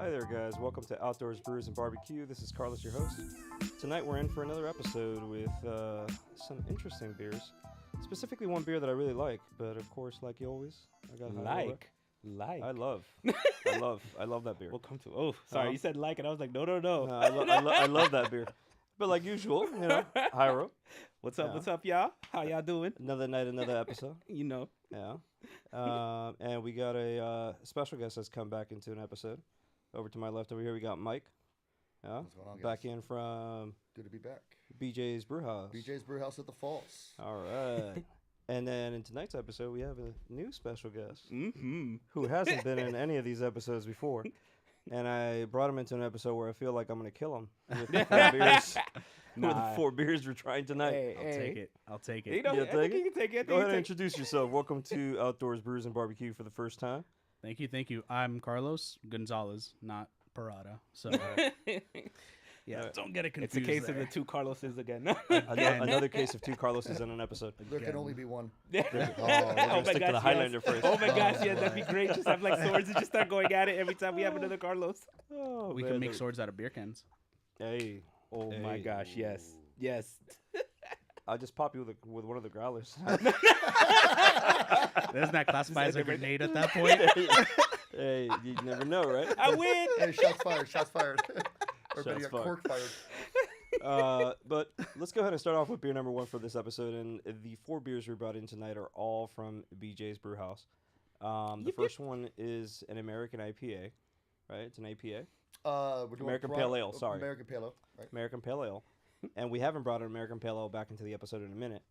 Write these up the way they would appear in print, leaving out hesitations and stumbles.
Hi there, guys. Welcome to Outdoors, Brews, and BBQ. This is Carlos, your host. Tonight we're in for another episode with some interesting beers. Specifically one beer that I really like, but of course, like you always, I got I love that beer. We'll come to. Oh, sorry, you said like, and I was like, no. I love that beer. But like usual, Hyro. What's up? What's up, y'all? How y'all doing? Another night, another episode. Yeah. And we got a special guest that's come back into an episode. Over to my left over here, we got Mike. Yeah. What's going on, guys? Back in from Good to be back. BJs Brewhouse. BJ's Brewhouse at the Falls. All right. And then in tonight's episode, we have a new special guest Mm-hmm. who hasn't been in any of these episodes before. And I brought him into an episode where I feel like I'm going to kill him with the 4 beers. With the 4 beers we're trying tonight. I'll take it. You can take it. Go ahead and introduce yourself. Welcome to Outdoors, Brews, and BBQ for the first time. Thank you. I'm Carlos Gonzalez, not Parada. So, don't get it confused. It's a case there. of the 2 Carloses again. Another case of 2 Carloses in an episode. There can only be one. We're gonna stick to the Highlander first. Oh my gosh, yeah, that'd be great. Just have like swords and just start going at it every time we have another Carlos. Oh, we man, can make swords out of beer cans. Hey. Oh my gosh, yes. I'll just pop you with one of the growlers. Doesn't that classify as a grenade at that point? Hey, you never know, right? I win. Hey, shots fired. Or Shots got fired. cork fired. But let's go ahead and start off with beer number 1 for this episode. And the 4 beers we brought in tonight are all from BJ's Brewhouse. The first one is an American IPA, right? It's an IPA. We're doing American Pale Ale, sorry. American Pale Ale, right? American Pale Ale. And we haven't brought an American Pale Ale back into the episode in a minute.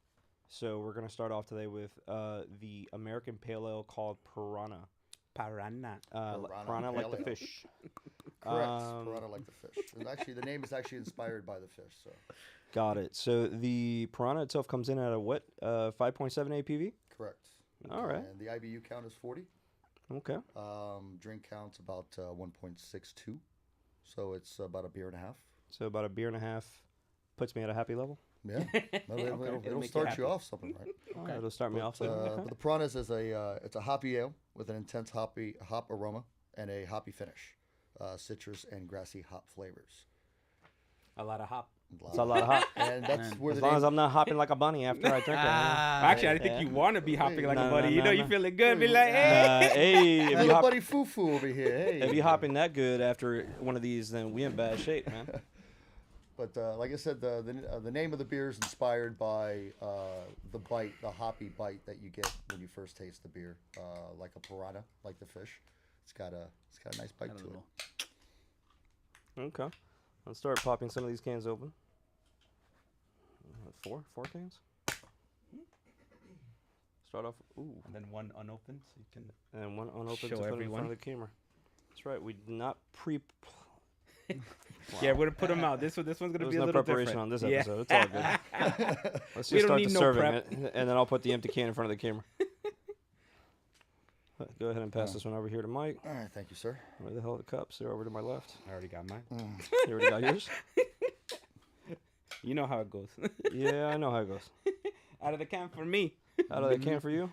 So we're going to start off today with the American Pale Ale called Piranha. Piranha. Piranha like Pale the Ale. fish. Correct. Piranha like the fish. And actually, the name is actually inspired by the fish. So. Got it. So the Piranha itself comes in at a what? 5.7 APV? Correct. All right. And the IBU count is 40. Okay. Drink count's about 1.62. So it's about a beer and a half. So about a beer and a half puts me at a happy level. Yeah. It'll make start you you off something, right? Okay. It'll start me off. But the Piranhas is it's a hoppy ale with an intense hop aroma and a hoppy finish, citrus and grassy hop flavors. A lot of hop. It's a lot of hop. And that's where As the long name, as I'm not hopping like a bunny after I drink it. Actually, I think you want to be hopping like a buddy. No. You feeling good. Be like, hey. Hey, if you little hop, buddy foo-foo over here. Hey. if you hopping that good after one of these, then we in bad shape, man. But like I said, the name of the beer is inspired by the bite, the hoppy bite that you get when you first taste the beer, like a piranha, like the fish. It's got a nice bite to it. Okay. Let's start popping some of these cans open. 4 cans. Start off. Ooh. And then one unopened, so you can. And one unopened Show to put in everyone. front of the camera. That's right. We did not pre. Yeah, we're gonna put them out. This one's gonna There was be a no little preparation different. on this episode. It's all good. Let's We just don't start need the no serving prep. it, and then I'll put the empty can in front of the camera. Go ahead and pass this one over here to Mike. All right, thank you, sir. Where the hell are the cups? They're over to my left. I already got mine. You already got yours? You know how it goes. Yeah, I know how it goes. Out of the can for me. Out of that can for you.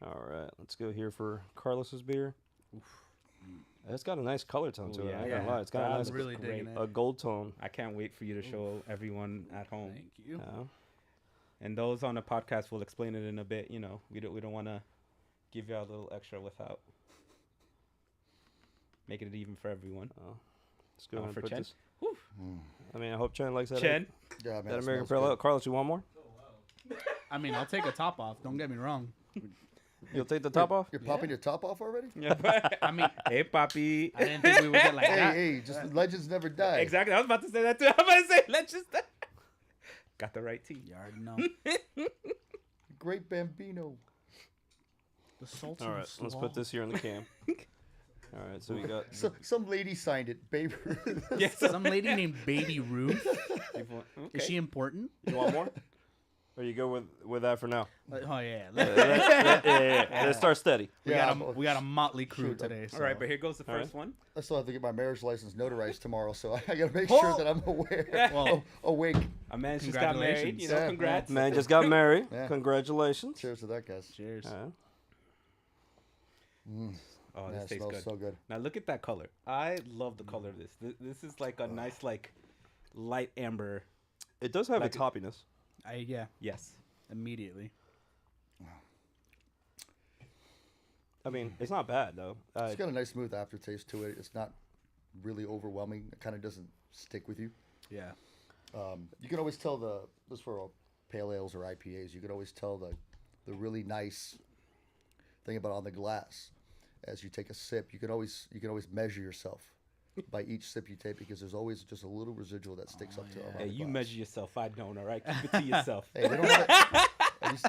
All right, let's go here for Carlos's beer. It's got a nice color tone to Ooh, it. yeah, I ain't gonna lie. It's got a I'm nice, really digging great. it. a gold tone. I can't wait for you to show everyone at home. Thank you. Yeah. And those on the podcast will explain it in a bit. You know, we don't want to give you a little extra without making it even for everyone. Let's go ahead and for put Chen? this. I mean, I hope Chen likes that. Chen, Yeah, man. That it American smells Pale Ale. good. Carlos, you want more? I mean, I'll take a top off. Don't get me wrong. You'll take the top off? You're popping your top off already? I mean, hey, Papi. I didn't think we would get like that. Hey, just legends never die. Exactly. I was about to say that too. I was about to say, let's just. Got the right tea. You already know. Great Bambino. The salt. All right, let's put this here in the can. All right, so we got. Some lady signed it, baby. Yes. Some lady named Baby Ruth. Okay. Is she important? You want more? Or you go with that for now? Oh yeah. Yeah. Let's start steady. We got a motley crew Shoot, today. All right, but here goes the All right. first one. I still have to get my marriage license notarized tomorrow, so I got to make sure that I'm Well, awake. A man just got married. You know, Yeah. congrats. Man just got married. Yeah. Congratulations. Cheers to that, guys. cheers. Oh, Yeah, this it tastes smells good. so good. Now look at that color. I love the color of this. This is like a nice, like, light amber. It does have Like its hoppiness. Yeah, Yes. immediately. I mean, it's not bad though. It's got a nice smooth aftertaste to it. It's not really overwhelming. It kind of doesn't stick with you. Yeah. You can always tell this for all pale ales or IPAs. You can always tell the really nice thing about on the glass. As you take a sip, you can always measure yourself by each sip you take because there's always just a little residual that sticks up to it. Hey, you measure yourself. I don't, all right? Keep it to yourself. Hey, they don't have it. At least,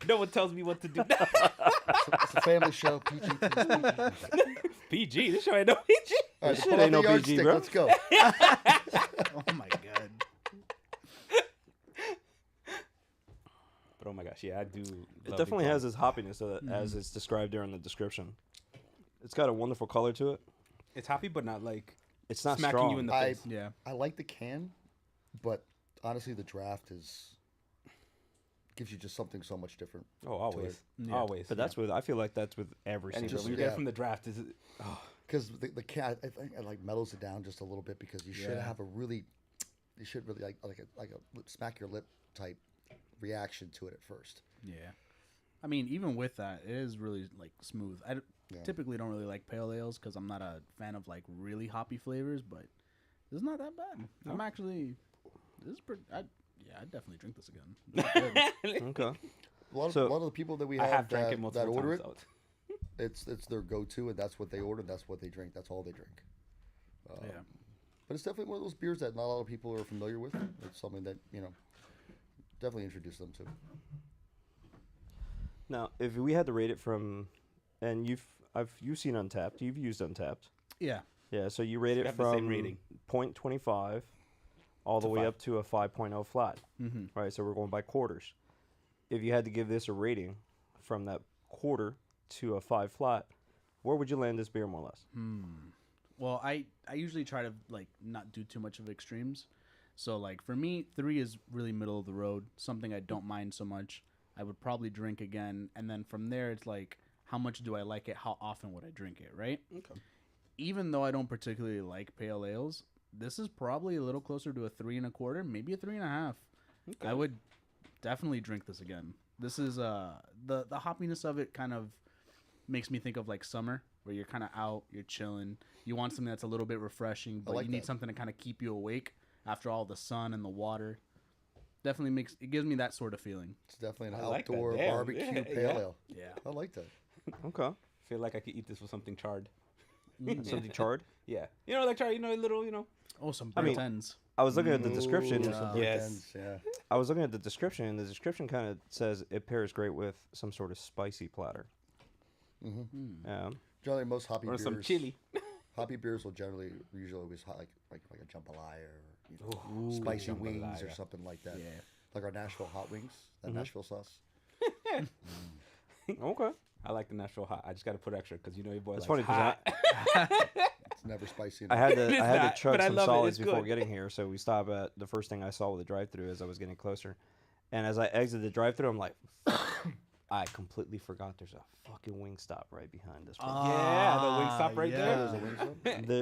No one tells me what to do. it's a family show. PG. PG. This show ain't no PG. All right, This pull shit out ain't the no PG, yardstick. bro. Let's go. Oh my god. But oh my gosh, yeah, I do. It definitely has its hoppiness as it's described there in the description. It's got a wonderful color to it. It's hoppy, but not like It's not smacking strong. you in the I- face. Yeah. I like the can, but honestly, the draft gives you just something so much different. Oh, always, Yeah. always. But that's with I feel like that's with every Anyway, single when you beer. get it from the draft, is it? Oh, Because the can, I think it like mellows it down just a little bit because you should Yeah. have you should really like a smack your lip type reaction to it at first. Yeah. I mean, even with that, it is really like smooth. Typically don't really like pale ales because I'm not a fan of like really hoppy flavors, but it's not that bad. I'm actually, this is pretty. I'd definitely drink this again. It's good. Okay. A lot So- of the people that we I have, have drank that, it multiple that order times. it, it's their go-to, and that's what they order. That's what they drink. That's all they drink. Yeah. But it's definitely one of those beers that not a lot of people are familiar with. It's something that definitely introduce them to. Now, if we had to rate it from, and you've seen Untapped, you've used Untapped. Yeah. Yeah, so you rate We it have the same from rating. 0.25 all the To way 5. up to a 5.0 flat. Mm-hmm. Right, so we're going by quarters. If you had to give this a rating from that quarter to a 5 flat, where would you land this beer more or less? Well, I usually try to like not do too much of extremes. So like for me, 3 is really middle of the road, something I don't mind so much. I would probably drink again, and then from there it's like how much do I like it? How often would I drink it? Right? Okay. Even though I don't particularly like pale ales, this is probably a little closer to a 3 1/4, maybe a 3 1/2. Okay. I would definitely drink this again. This is the hoppiness of it kind of makes me think of like summer, where you're kind of out, you're chilling. You want something that's a little bit refreshing, but like you need that. something to kind of keep you awake after all the sun and the water. Definitely gives me that sort of feeling. It's definitely an I like that. outdoor Damn. barbecue Yeah, pale yeah. ale. Yeah. I like that. Okay. I feel like I could eat this with something charred. Something charred? Yeah. You know, like charred. You know, a little. You know. Oh, some I mean, Tens. I was looking at the description. Ooh, some Yes. Ends, yeah. I was looking at the description, and the description kind of says it pairs great with some sort of spicy platter. Generally, most hoppy Or beers. some chili. Hoppy beers will usually always like a jambalaya or spicy wings or jambalaya. something like that. Yeah. Like our Nashville hot wings, that Nashville sauce. Okay. I like the Nashville hot. I just got to put extra because you know your boy It's likes funny because hot. It's never spicy I enough. had to It's I had not, to chug but I some love it. solids It's before good. getting here, so we stopped at the first thing I saw with the drive-through as I was getting closer, and as I exited the drive-through, I'm like, I completely forgot there's a fucking Wingstop right behind this. place. Yeah, the Wingstop right Oh, there. there's a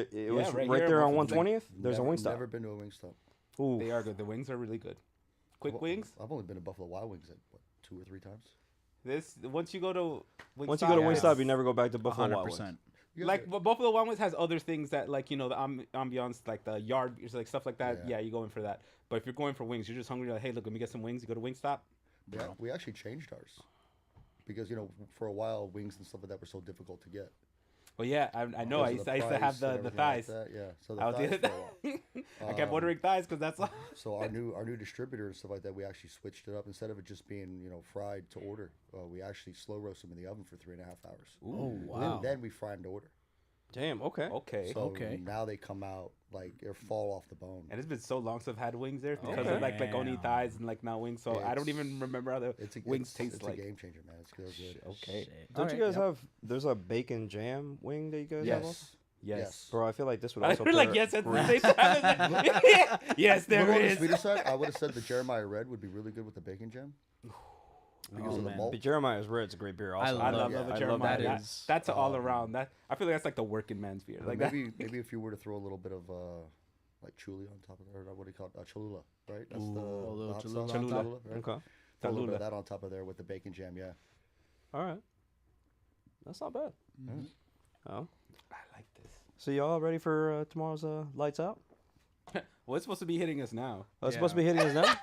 Wingstop? It was right right here, there on both of them. 120th. There's a Wingstop. Never been to a Wingstop. Ooh, They are good. The wings are really good. Quick Well, wings. I've only been to Buffalo Wild Wings 2 or 3 times. This once you go to Wingstop, once you go to it's- Wingstop, you never go back to Buffalo Wild Wings. 100%. You guys Like are- but Buffalo Wild Wings has other things that like you know the ambiance like the yard like stuff like that. Yeah. Yeah, you go in for that. But if you're going for wings, you're just hungry. You're like, hey, look, let me get some wings. You go to Wingstop. yeah, we actually changed ours because for a while wings and stuff like that were so difficult to get. Well, yeah, I know. I Because used, of I used to price have the and everything thighs. Like that. Yeah, so the I was thighs the- for a while. I kept ordering thighs because that's all. So our new distributor and stuff like that, we actually switched it up. Instead of it just being fried to order, we actually slow roast them in the oven for 3.5 hours. Oh, And wow. then we fry them to order. Damn. Okay. Okay. So Okay. now they come out like they fall off the bone. And it's been so long since I've had wings there because Okay. of like only Damn. thighs and like now wings. So I don't It's- even remember how the wings taste it's like. a game changer, man. It's so good. Okay. Shit. Don't you Alright, guys have? There's a bacon jam wing that you guys have. Also? Yes. Yes. Bro, I feel like this would I also. was like, pair yes, at the great- same time. Yes, there But on the is. sweeter side, I would have said the Jeremiah Red would be really good with the bacon jam. because of the man. malt. But Jeremiah's Red's a great beer. Also, I love yeah, a I love Jeremiah. that. That's all around. That I feel like that's like the working man's beer. Like that. Maybe if you were to throw a little bit of like chili on top of there, or what do you call it? Cholula, right? That's a the little hot Cholula sauce. on top? Right? Okay. Throw a little bit of Cholula. that on top of there with the bacon jam. Yeah. All right. That's not bad. Mm-hmm. Oh. I like this. So y'all ready for tomorrow's Lights Out? Well, it's supposed to be hitting us now. Oh, it's supposed to be hitting us now?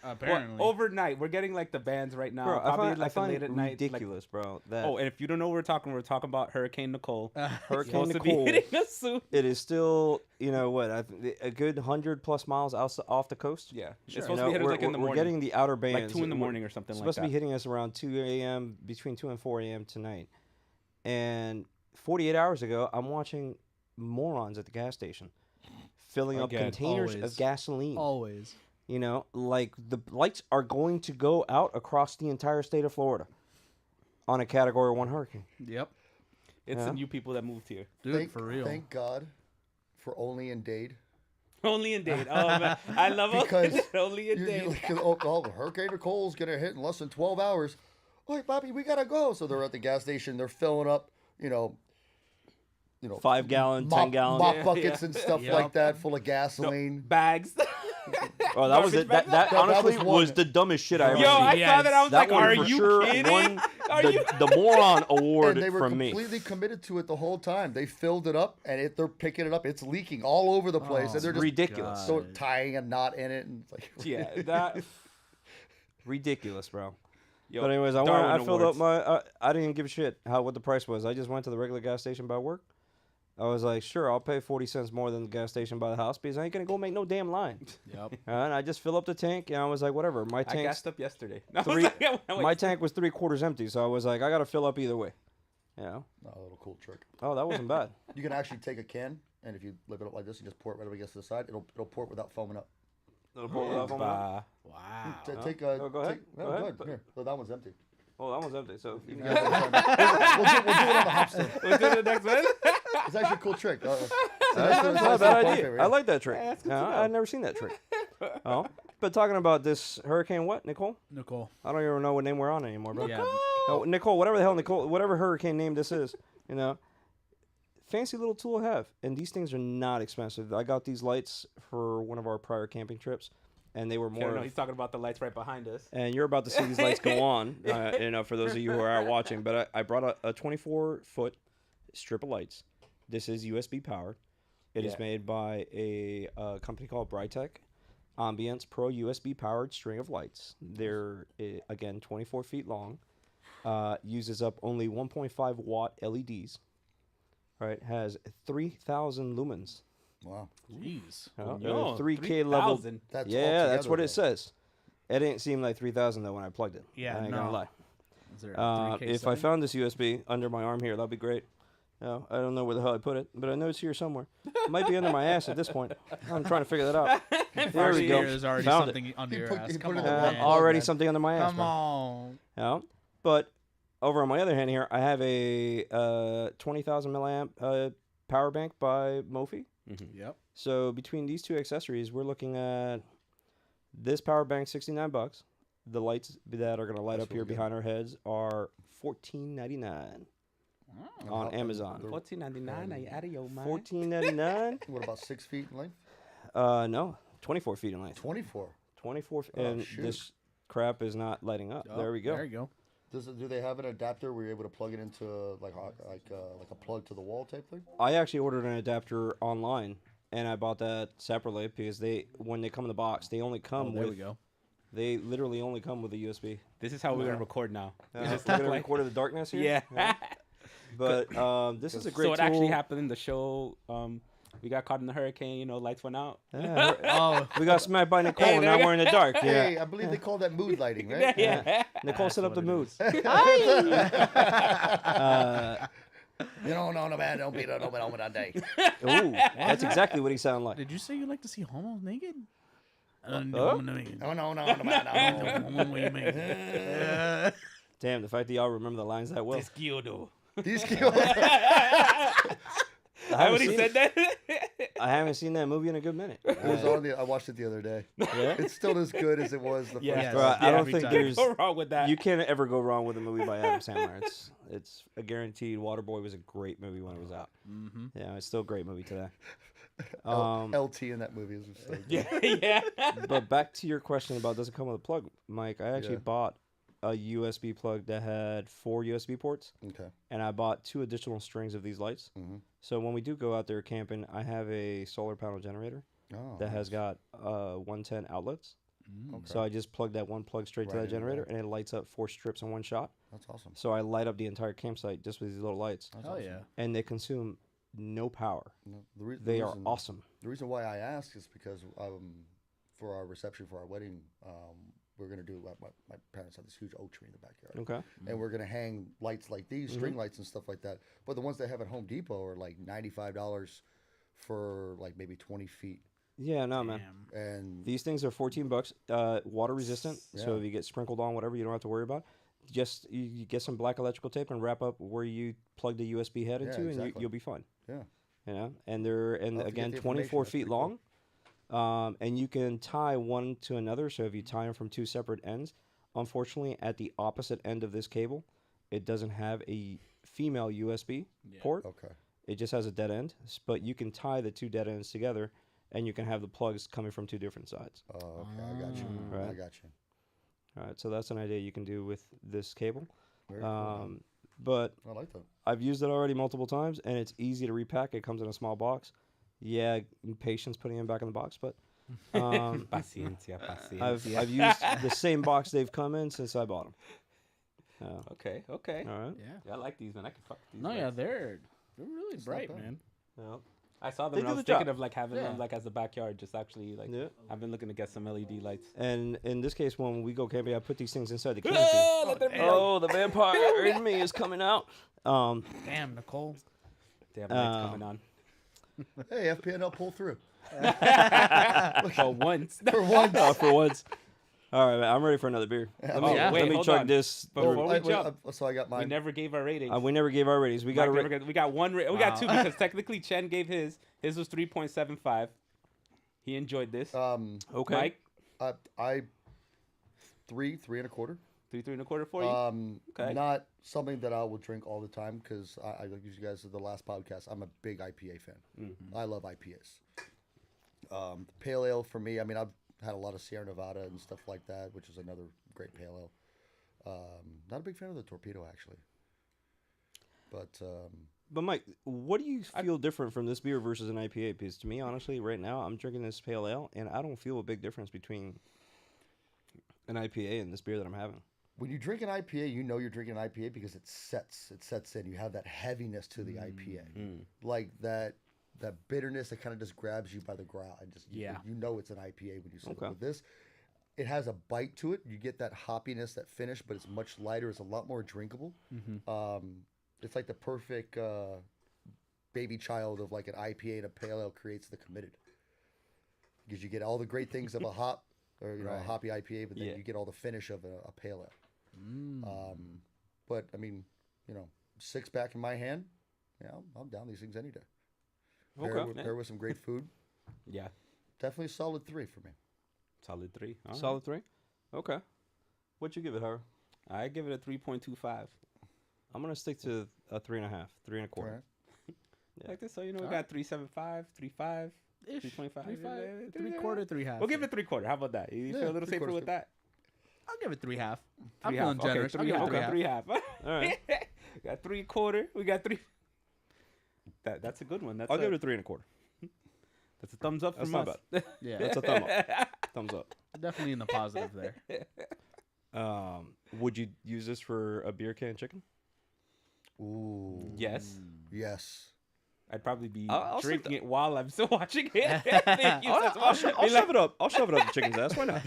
Apparently. Well, overnight, we're getting like the bands right now. Bro, Probably I like find the late it at night. Like, ridiculous, bro. That oh, and if you don't know what we're talking about Hurricane Nicole. Hurricane Supposed to be Nicole, hitting us soon. it is still, you know what, a good 100+ miles off the coast. Yeah, it's Sure. supposed You to be know, hitting us like in the we're morning, getting the outer bands. like 2 in the morning or something It's like supposed that. to be hitting us around 2 a.m., between 2 and 4 a.m. tonight. And 48 hours ago, I'm watching morons at the gas station filling up Again. containers Always. of gasoline. Always. You know, like the lights are going to go out across the entire state of Florida on a Category 1 hurricane. Yep. It's Yeah. the new people that moved here. Dude, for real. Thank God for only in Dade. Only in Dade. Oh man, I love Because only in Dade. Hurricane Nicole's gonna hit in less than 12 hours. Wait, Bobby, we gotta go. So they're at the gas station. They're filling up, you know, 5 gallon, 10 gallon. mop Yeah, buckets yeah. and stuff Yep. like that, full of gasoline. Bags. Oh, that was it. Garbage That bags? That honestly was was one. the dumbest shit I ever Yo, seen. I saw that. I was That like, one "Are for you sure kidding? won Are you?" the moron award And they were from me. completely committed to it the whole time. They filled it up, and they're picking it up. It's leaking all over the place, and they're just Ridiculous. so tying a knot in it, and it's like, Yeah, that. Ridiculous, bro. Yo, But anyways, I Darwin filled up Awards. my. I didn't give a shit what the price was. I just went to the regular gas station by work. I was like, sure, I'll pay 40 cents more than the gas station by the house because I ain't gonna go make no damn line. Yep. And I just fill up the tank, and I was like, whatever. My I tank, gassed up yesterday. I was three- like, my tank was 3/4 empty, so I was like, I gotta fill up either way. You know? a little cool trick. Oh, that wasn't bad. You can actually take a can, and if you lift it up like this, you just pour it right up against the side. It'll pour it without foaming up. Bah. Wow. Take a. Oh, go ahead. No, Go ahead. go ahead. Here, so that one's empty. Oh, that one's empty. So you You can guys understand that? we'll do it on the hop stand. Let's do the next one. It's actually a cool trick. That's not a bad idea. I like that trick. Yeah, that's good Yeah, to know. I've never seen that trick. Oh, but talking about this hurricane, what, Nicole? Nicole. I don't even know what name we're on anymore, bro. Yeah. No, Nicole, whatever the hell, Nicole, whatever hurricane name this is, you know, fancy little tool to have. And these things are not expensive. I got these lights for one of our prior camping trips, and they were more. No, he's talking about the lights right behind us. And you're about to see these lights go on, you know, for those of you who are watching. But I brought a 24-foot strip of lights. This is USB powered. It is Yeah. made by a company called Brightech Ambience Pro USB powered string of lights. They're, again, 24 feet long. Uses up only 1.5 watt LEDs. Right, has 3,000 lumens. Wow. Jeez. Yo, 3K level. 3,000. That's Yeah, that's altogether, what it though. says. It didn't seem like 3,000 though when I plugged it. Yeah, I ain't no. gonna lie. Is there a 3K If I setting? found this USB under my arm here, that'd be great. No, I don't know where the hell I put it, but I know it's here somewhere. It might be under my ass at this point. I'm trying to figure that out. There we go. There's already Found something under He your put- ass. he Come put on, it in the wrong man. plug. Already man. something under my ass. Come bro. on. Yeah. But over on my other hand here, I have a 20,000 milliamp power bank by Mophie. Yep. So between these two accessories, we're looking at this power bank, $69. The lights that are going to light That's up here really good. behind our heads are $14.99 on Amazon. They're- $14.99. Are you out of your mind? $14.99? What, about 6 feet in length? No, 24 feet in length. 24. 24, Oh, and shoot. this crap is not lighting up. Oh, There we go. There you go. Do they have an adapter where you're able to plug it into like a plug to the wall type thing? I actually ordered an adapter online, and I bought that separately because when they come in the box, they only come Oh, there with. we go. They literally only come with a USB. This is how we're gonna record now. We're It just gonna look like- record in the darkness here. Yeah. But this is a great So it tool. actually happened in the show. We got caught in the hurricane. You know, lights went out. Yeah, Oh, we got smacked by Nicole, Hey, and there now you we're in the dark. Yeah. Hey, I believe they call that mood lighting, right? Yeah. Nicole set up the mood. You don't know no man, don't be no man on that day. Ooh, that's exactly what he sounded like. did you say you like to see homos naked? Oh no, man, no. What do you mean? Damn, the fact that y'all remember the lines that well. Desquiodo. These skills. I haven't When he seen said it. that. I haven't seen that movie in a good minute. It was on I watched it the other day. Yeah? It's still as good as it was the Yeah. first Bro, time. I don't every think time. there's Go wrong with that. you can't ever go wrong with a movie by Adam Sandler. It's a guaranteed. Waterboy was a great movie when it was out. Mm-hmm. Yeah, it's still a great movie today. LT in that movie is so good. yeah. But back to your question about does it come with a plug, Mike? I actually Yeah. bought a USB plug that had 4 USB ports, Okay. and I bought 2 additional strings of these lights. Mm-hmm. So when we do go out there camping, I have a solar panel generator Oh, that has nice. got 110 outlets. Okay. So I just plug that one plug straight to Right that in there. generator, and it lights up 4 strips in one shot. That's awesome. So I light up the entire campsite just with these little lights, That's Hell awesome. yeah. and they consume no power. No, They are awesome. The reason why I ask is because for our reception for our wedding, we're gonna do. My parents have this huge oak tree in the backyard, Okay. and we're gonna hang lights like these, string lights and stuff like that. But the ones they have at Home Depot are like $95 for like maybe 20 feet, Yeah, no, man. Damn. and These things are $14. Water resistant, so Yeah. if you get sprinkled on whatever, you don't have to worry about. Just you get some black electrical tape and wrap up where you plug the USB head Yeah, into, and exactly. you'll be fine. yeah, You know, and they're I'll have to get again the 24 information. feet That's long, and you can tie one to another. So if you tie them from 2 separate ends, unfortunately, at the opposite end of this cable, it doesn't have a female USB Yeah. port. okay, It just has a dead end, but you can tie the 2 dead ends together, and you can have the plugs coming from 2 different sides. okay, I got you, Right. I got you. All right, so that's an idea you can do with this cable. Very cool, man. But I like that. I've used it already multiple times, and it's easy to repack. It comes in a small box. Yeah, patience putting it back in the box, but Paciencia, I've paciencia. used the same box they've come in since I bought them. Okay. All right. Yeah. Yeah, I like these, man. I can fuck with these. No, lights. yeah, they're really not bright, bad. man. Well, I saw They them and do I was the thinking job. of like having Yeah. them like as a backyard, just actually like yeah. I've been looking to get some LED lights. And in this case, when we go camping, I put these things inside the canopy. Let them Oh, the vampire in me is coming out. Damn, Nicole. They have lights coming on. Hey, FPNL, pull through For once. for once. For once. All right, man, I'm ready for another beer. Let me, yeah. Wait, let me hold chug on. this. Before we Wait, jump, so I got we mine. never gave our ratings. We never gave our ratings. We got Mike a never we got one. We got 2 Wow. because technically Chen gave his. His was 3.75. He enjoyed this. okay. Mike, I 3 and a quarter. 3.25 for you. Okay. Not something that I will drink all the time because I like you guys at the last podcast. I'm a big IPA fan. I love IPAs. Pale ale for me. I mean, I've had a lot of Sierra Nevada and stuff like that, which is another great pale ale. Not a big fan of the Torpedo actually, but But Mike, what do you feel different from this beer versus an IPA? Because to me, honestly, right now, I'm drinking this pale ale, and I don't feel a big difference between an IPA and this beer that I'm having. when you drink an IPA, you know you're drinking an IPA because it sets in. You have that heaviness to the IPA, like that bitterness that kind of just grabs you by the ground and just Yeah. you know it's an IPA when you sip Okay. it. With this, it has a bite to it. You get that hoppiness, that finish, but it's much lighter. It's a lot more drinkable. It's like the perfect baby child of like an IPA and a pale ale creates the committed, because you get all the great things of a hop or a Right. hoppy IPA, but then Yeah. you get all the finish of a pale ale. But I mean, 6-pack in my hand, I'm down these things any day. Pair with some great food. yeah. Definitely a solid 3 for me. Solid 3. All right. Solid 3? Okay. What'd you give it, Howard? I give it a 3.25. I'm going to stick to a 3.5, 3 and a quarter. All right. Yeah. Like this, so we got 3.75, 3.5, Ish. 3.25. 3.5, 3/4, 3/2. We'll give it 3/4. How about that? You Yeah, feel a little safer 3/4 with that? I'll give it 3.5. I'm 3.5. feeling generous. Okay, I'll give it 3.5. 3.5. All right. We got 3/4. We got 3. That's a good one. That's I'll give it a 3 and a quarter. That's a thumbs up That's from not us. bad. Yeah, That's a thumb up. Thumbs up. definitely in the positive there. Would you use this for a beer can chicken? Ooh. Yes. Yes. I'd probably be I'll stick drinking it while I'm still watching it. I'll shove it up. I'll shove it up the chicken's ass. Why not?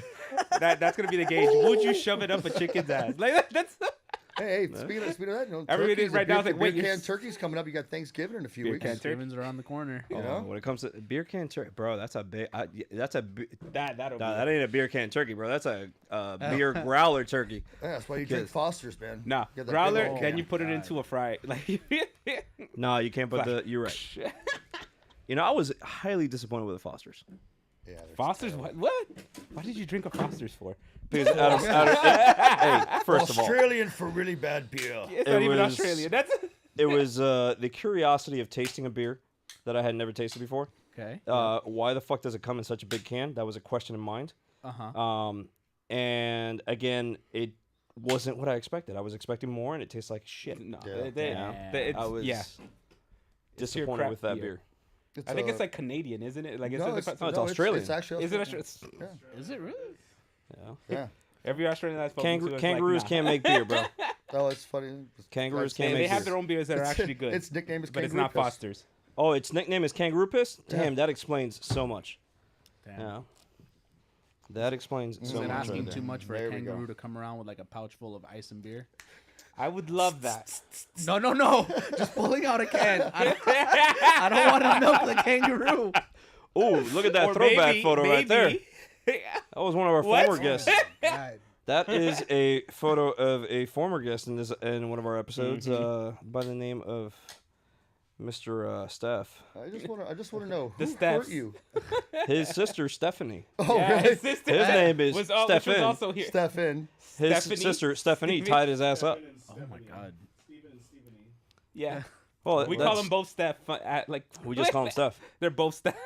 That's gonna be the gauge. Would you shove it up a chicken's ass? Like that's. Hey, speaking of that, Everybody turkeys, right now is beer, like, wait, beer you're can turkey's coming up. You got Thanksgiving in a few Beer weeks. can turkey. Stevens around the corner. You know? When it comes to beer can turkey, bro, that's a big. That'll That be. ain't a beer can turkey, bro. That's a beer growler turkey. Yeah, that's why you drink Because- Foster's, man. Nah, You got that growler. big old Then can. you put it into a fry. Like No, you can't put the. You're right. You know, I was highly disappointed with the Foster's. Yeah, they're Foster's? terrible. What? Why did you drink a Foster's for? Because hey, first of all, Australian for really bad beer. It's not even was- Australian. That's it was the curiosity of tasting a beer that I had never tasted before. Okay. Why the fuck does it come in such a big can? That was a question in mind. Uh-huh. And again, it wasn't what I expected. I was expecting more, and it tastes like shit. no. Yeah. I was disappointed crap with that beer. beer. I think it's like Canadian, isn't it? Like, no, it's Australian. It's actually Is it Australian. Australian? Is it really? Yeah. Yeah. Every Australian I've spoken to is Kangaroos like, nah. can't make beer, bro. No, it's funny. Kangaroos They, can't make they have beer. their own beers that are actually good, Its nickname is but it's Kangaroo not Piss. Foster's. Oh, its nickname is Kangaroo Piss? Damn, that explains so much. Damn. Yeah. That explains Is so it much. asking right there. too much for There a we go. kangaroo to come around with like a pouch full of ice and beer? I would love that. No. Just pulling out a can. I don't want to milk the kangaroo. Oh, look at that Or throwback maybe- photo right there. maybe- That was one of our What? former guests. God. That is a photo of a former guest in one of our episodes by the name of Mr. Steph. I just want to know The who Stephs. hurt you. His sister Stephanie. Oh, Yeah, really? his sister His name is which was Stefan. also here. Stefan. His Stephanie? sister Stephanie tied his ass up. Oh my god. Yeah, Well, we call them both Steph. Like We just call him Steph. They're both Steph.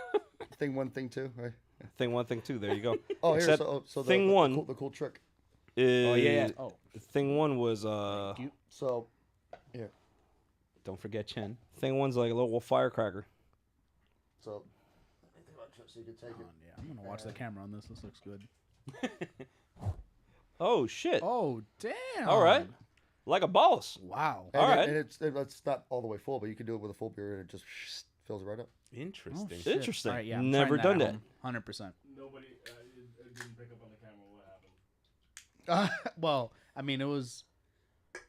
Thing one, thing two, right? Thing one, thing two. There you go. Oh, here. Except So thing one the cool trick. is yeah. Oh, thing one was So, here. Don't forget Chen. thing one's like a little firecracker. So, so you can take it. yeah. I'm gonna watch the camera on this. This looks good. Oh shit! Oh damn. All right, like a boss. Wow. And All it- right. And it's not all the way full, but you can do it with a full beer and it just fills it right up. Interesting. Oh, shit. Interesting. All right, yeah, I'm Never trying done that. 100%. Nobody, it didn't pick up on the camera what happened. Well, I mean, it was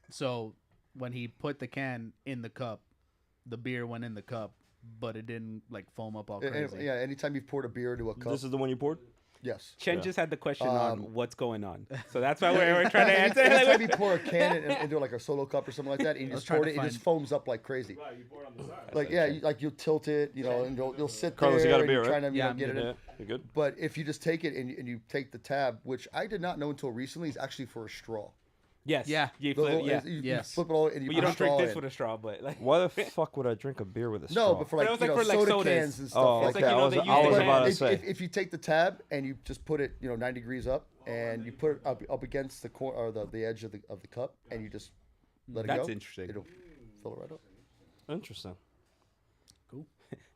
so when he put the can in the cup, the beer went in the cup, but it didn't like foam up all crazy. Yeah, anytime you've poured a beer into a cup, This is the one you poured. yes. Chen Yeah. just had the question on what's going on, so that's why we're trying to answer. Anytime Like, you pour a can into like a solo cup or something like that, and you was just trying pour to it, it just find- foams up like crazy. Right, you pour it on the side. Like yeah, you'll tilt it, and you'll sit Carlos, you there got a and beer, you're right? trying to Yeah, I'm get it good. in. Yeah, you good? But if you just take it and you take the tab, which I did not know until recently, is actually for a straw. yes. Yeah. You The flip, little- yeah. you Yes. flip it all and you But put you a don't drink straw this in. with a straw, but like. Why the fuck would I drink a beer with a straw? No, but for like, But it was like you know, for, like, soda sodas. cans and stuff Oh, like It's like, okay. you know, I was, they I use was the about to if, say. if you take the tab and you just put it 9 degrees up and you put it up against the corner or the edge of the cup and you just let it go, That's interesting. it'll fill it right up. Interesting.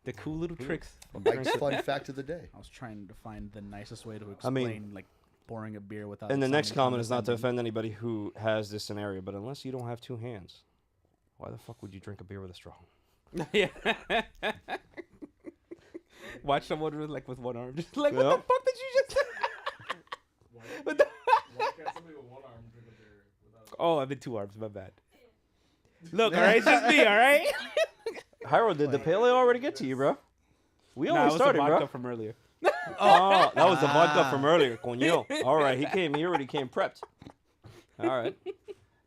The cool little tricks. Mike's fun fact of the day. I was trying to find the nicest way to I explain mean- like pouring a beer without. And the it next sounding comment is not to condescending. offend anybody who has this scenario, but unless you don't have two hands, why the fuck would you drink a beer with a straw? Yeah. Watch someone with one arm, just like, what Yeah. the fuck did you just? What the- Why can't somebody with one arm drink a beer without? Oh, I'm in two arms. My bad. Look, all right, it's just me, all right. Hyro, did the pale ale already get to you, bro? We Nah, only it was the started, vodka bro. from earlier. Oh, that was the vodka from earlier, coño. All right, he already came prepped. All right.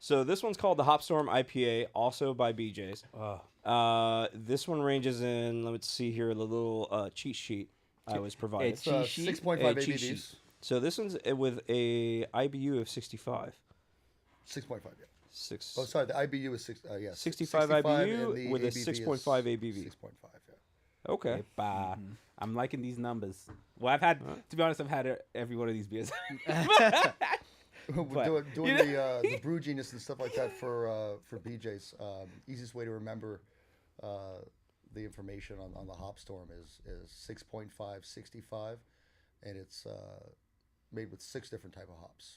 So this one's called the Hopstorm IPA, also by BJs. This one ranges in, let's see here, the little cheat sheet I was provided. It's It's cheat sheet? 6.5 A cheat sheet. ABVs. So this one's with a IBU of 65. 6.5, yeah. Six. Oh, sorry, the IBU is 65 and IBU the with a ABV is 6.5 ABV. 6.5, yeah. Okay. Epa. I'm liking these numbers. Well, to be honest, I've had every one of these beers. We're But, doing the brew genius and stuff like that for BJ's. Easiest way to remember the information on the Hopstorm is 6.5, 65, and it's made with 6 different type of hops.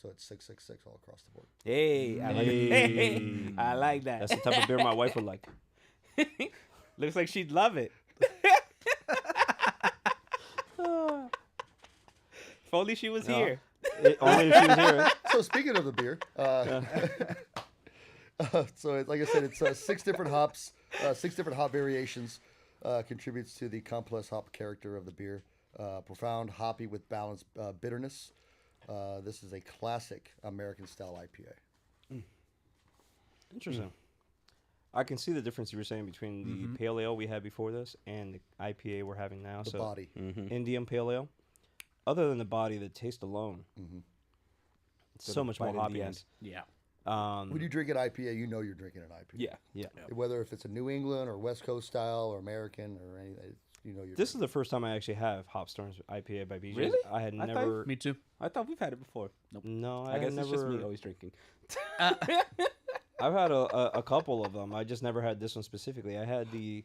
So it's 666 all across the board. Hey, I like it. I like that. That's the type of beer my wife would like. Looks like she'd love it. If only she was here. Only if she was here. So speaking of the beer, so like I said, it's 6 different hops, 6 different hop variations contributes to the complex hop character of the beer. Profound hoppy with balanced bitterness. This is a classic American style IPA. Interesting. I can see the difference you were saying between the pale ale we had before this and the IPA we're having now. The so body. Indian pale ale. Other than the body, the taste alone, it's so much more hoppiness. Yeah. When you drink an IPA, you know you're drinking an IPA. Yeah. Whether if it's a New England or West Coast style or American or anything, you know you're. This is the first time I actually have Hopstorms IPA by BJs. Really? I had I thought- never. Me too. I thought we've had it before. No, I guess never. it's just me always drinking. I've had a couple of them. I just never had this one specifically. I had the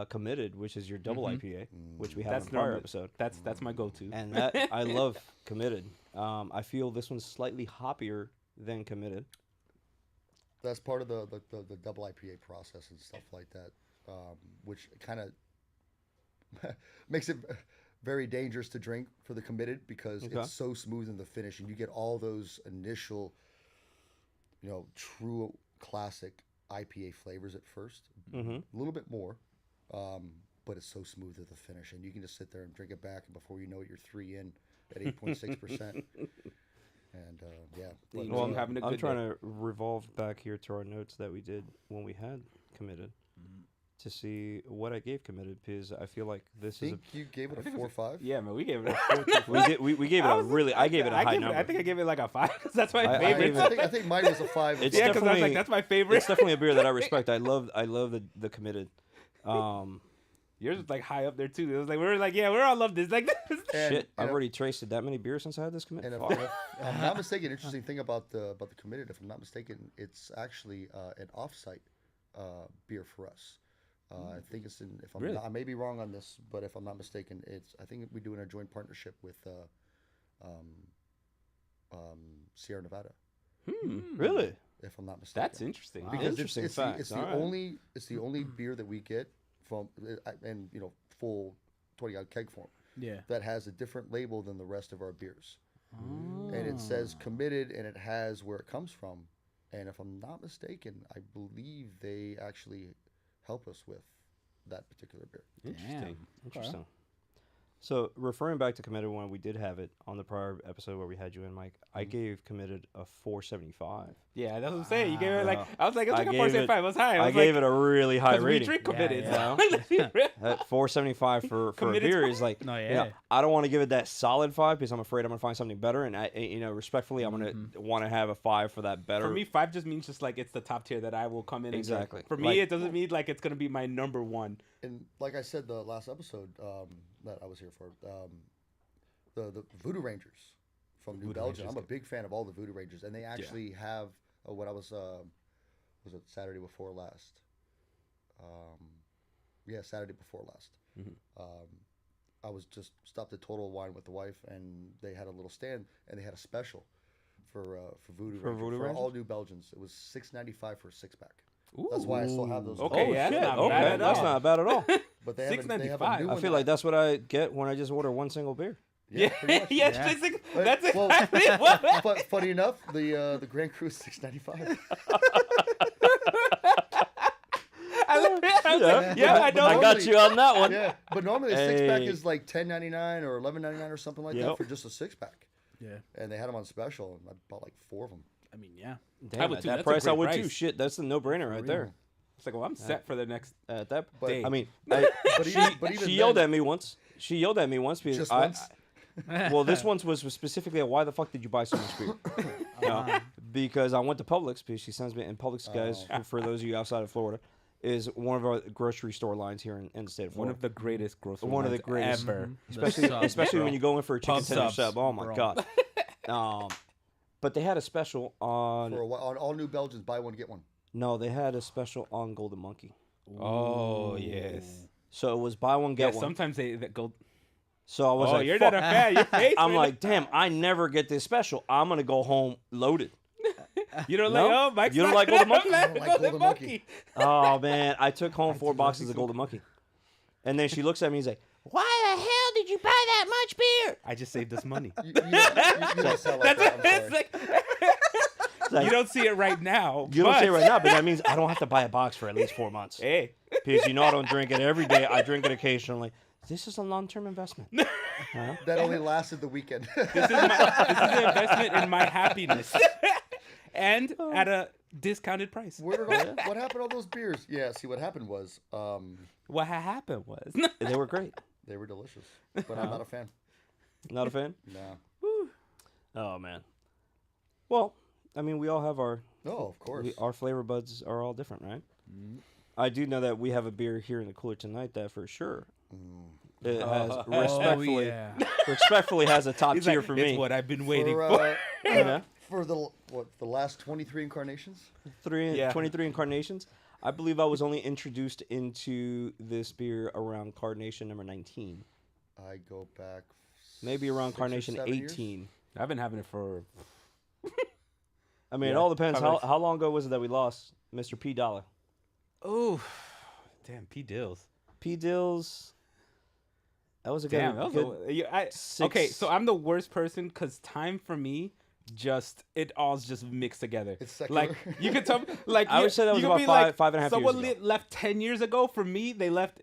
Committed, which is your double IPA, which we had That's in a prior normal. episode. That's my go-to. And that I love Committed. I feel this one's slightly hoppier than Committed. That's part of the double IPA process and stuff like that, which kind of makes it very dangerous to drink for the Committed because it's so smooth in the finish, and you get all those initial, true classic IPA flavors at first, a little bit more, but it's so smooth at the finish, and you can just sit there and drink it back, and before you know it, you're 3 in at 8.6%. And but, I'm having a good I'm trying day. to revolve back here to our notes that we did when we had Committed to see what I gave Committed, because I feel like I this is think you gave it a 4 or 5. Yeah, man, we gave it a 4. we gave it a really I gave it a high number. I think I gave it like a 5 because that's my I favorite. gave it- I think mine was a 5. It's Yeah, because I was definitely- like, that's my favorite. It's definitely a beer that I respect. I love the Committed. Yours was like high up there too. It was like we were like, yeah, we all love this. Like this. Shit, I've already tasted that many beers since I had this Committed. And Fuck. if I'm not mistaken, interesting thing about the Committed, if I'm not mistaken, it's actually an offsite beer for us. I think it's in. If I'm Really? not, I may be wrong on this, but if I'm not mistaken, I think we do in a joint partnership with Sierra Nevada. Really? If I'm not mistaken, That's interesting. Wow. because Interesting it's facts. the All right. only beer that we get from and full 20-ounce keg form Yeah. that has a different label than the rest of our beers. And it says Committed, and it has where it comes from. And if I'm not mistaken, I believe they actually help us with that particular beer. Interesting. Interesting. So referring back to Committed when we did have it on the prior episode where we had you in, Mike, I gave Committed a 475. Yeah, that's what I'm saying. You gave it like I was like, it's I like a gave 4.75. I was high. I gave it a really high because we rating. drink Committed. yeah. At 475 for a Committed's beer is like, No, you yeah. know, I don't want to give it that solid 5 because I'm afraid I'm gonna find something better, and I, respectfully, I'm gonna want to have a 5 for that better. For me, 5 just means just like it's the top tier that I will come in. And drink. Exactly. For me, Like- it doesn't mean like it's gonna be my number one. And like I said the last episode that I was here for, the Voodoo Rangers from New Belgium. I'm a big fan of all the Voodoo Rangers, and they actually have what I was it Saturday before last? Saturday before last. I was just stopped at Total Wine with the wife, and they had a little stand, and they had a special for Voodoo For Rangers, Voodoo for Rangers? all New Belgians. It was $6.95 for a 6-pack. That's why I still have those. Okay, Oh yeah, shit! that's not Okay, bad at that's all. not bad at all. But they have a new $6.95. I one feel that like that's what I get when I just order one single beer. Yeah, pretty much. yeah, Yeah. that's Well, exactly what. But funny enough, the Grand Cru is $6.95. I know. I got you on that one. Yeah, but normally a 6-pack Hey. is like $10.99 or $11.99 or something like that Yep. for just a 6-pack. Yeah. And they had them on special, and I bought like 4 of them. I mean, yeah. Damn, I would at too. that That's a price, I great would too. price. Shit, that's the no-brainer right there. It's like, well, I'm set for the next. At that, But- I mean, But even she then, yelled at me once. She yelled at me once because Just once? well, this one was specifically why the fuck did you buy so much beer? You know, because I went to Publix because she sends me, and Publix, guys, for those of you outside of Florida, is one of our grocery store lines here in the state of One Florida. of the greatest grocery One of the lines greatest. ever. Especially when you go in for a chicken Pub tender subs, sub. Oh my bro. god. But they had a special on. for on all New Belgians, buy one, get one. No, they had a special on Golden Monkey. Oh yes. So it was buy one Yeah. get one. Sometimes they go. So I was Oh, like, you're fuck. not a fan. Your face. I'm man. like, damn, I never get this special. I'm gonna go home loaded. you don't No? like. Oh, Mike's You don't not like Golden Monkey? I don't like Golden Monkey. Oh man, I took home 4 boxes of Golden Monkey, and then she looks at me and he's like, "Why the hell did you buy that much beer?" I just saved us money. You don't sound like that. I'm It's sorry. like, It's like, you don't see it right now. you don't but- say it right now, but that means I don't have to buy a box for at least 4 months Hey, because I don't drink it every day. I drink it occasionally. This is a long-term investment. That only lasted the weekend. this is an investment in my happiness. and at a discounted price. Where did what happened to all those beers? Yeah, see, what happened was What happened was They were great. they were delicious, but I'm not a fan. Not a fan? No. Oh, man. Well, I mean, we all have our Of course. our flavor buds are all different, right? I do know that we have a beer here in the cooler tonight that for sure it has respectfully has a top He's tier like, for it's me. what I've been waiting for. Yeah. For the last 23 incarnations? 23 incarnations. I believe I was only introduced into this beer around Carnation number 19. I go back Maybe around 6 or Carnation 7 years. 18. I've been having it for. I mean, it Yeah, all depends. probably. How long ago was it that we lost Mr. P. Dollar? Oh, damn, P. Dills. P. Dills. That was a good. Damn, that was good okay, so I'm the worst person because time for me it all's just mixed together. It's secular. Like you could tell, like I would say that was you could about be five and a half years someone ago. left 10 years ago. For me, they left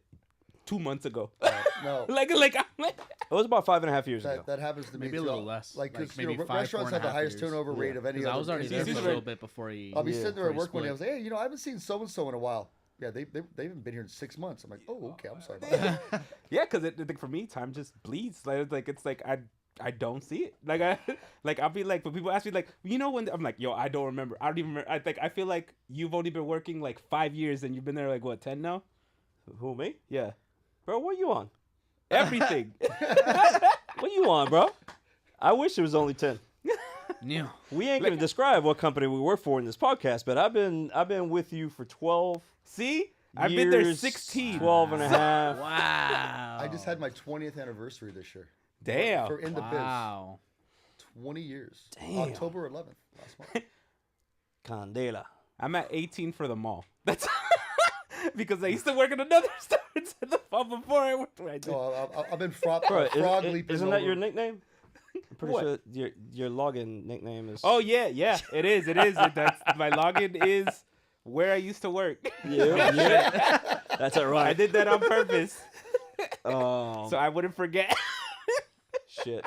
2 months ago. No. like I'm like, It was about 5.5 years ago. That happens to me Maybe a too. little less. Like, Like 'cause, maybe you know, 5, restaurants have the 4.5 highest years. turnover rate of any Because other. I was already it's there for easy a to- little bit before he. I'll be sitting there before at he work one day. I split. was like, hey, I haven't seen so and so in a while. Yeah, they haven't been here in 6 months. I'm like, oh, okay, I'm sorry about that. yeah, because for me, time just bleeds. Like it's like I don't see it. Like I'll be like, when people ask me like, when I'm like, yo, I don't remember. I don't even remember. I feel like you've only been working like 5 years and you've been there like what 10 now? Who, me? Yeah, Bro, what you on? everything. What you on, bro? I wish it was only 10. Yeah. We ain't gonna describe what company we work for in this podcast, but I've been with you for 12 See, I've been there years, 16. 12 and a half. Wow. I just had my 20th anniversary this year. Damn. For in the biz. Wow. 20 years. Damn. October 11th last month. Candela. I'm at 18 for the mall. That's because I used to work in another store at the mall before I worked where I did. No, I've been Bro, frog leaping isn't that over- your nickname? I'm pretty What? sure your login nickname is. Oh yeah, it is. That's my login is where I used to work. yeah. That's it, right. I did that on purpose Oh, so I wouldn't forget shit.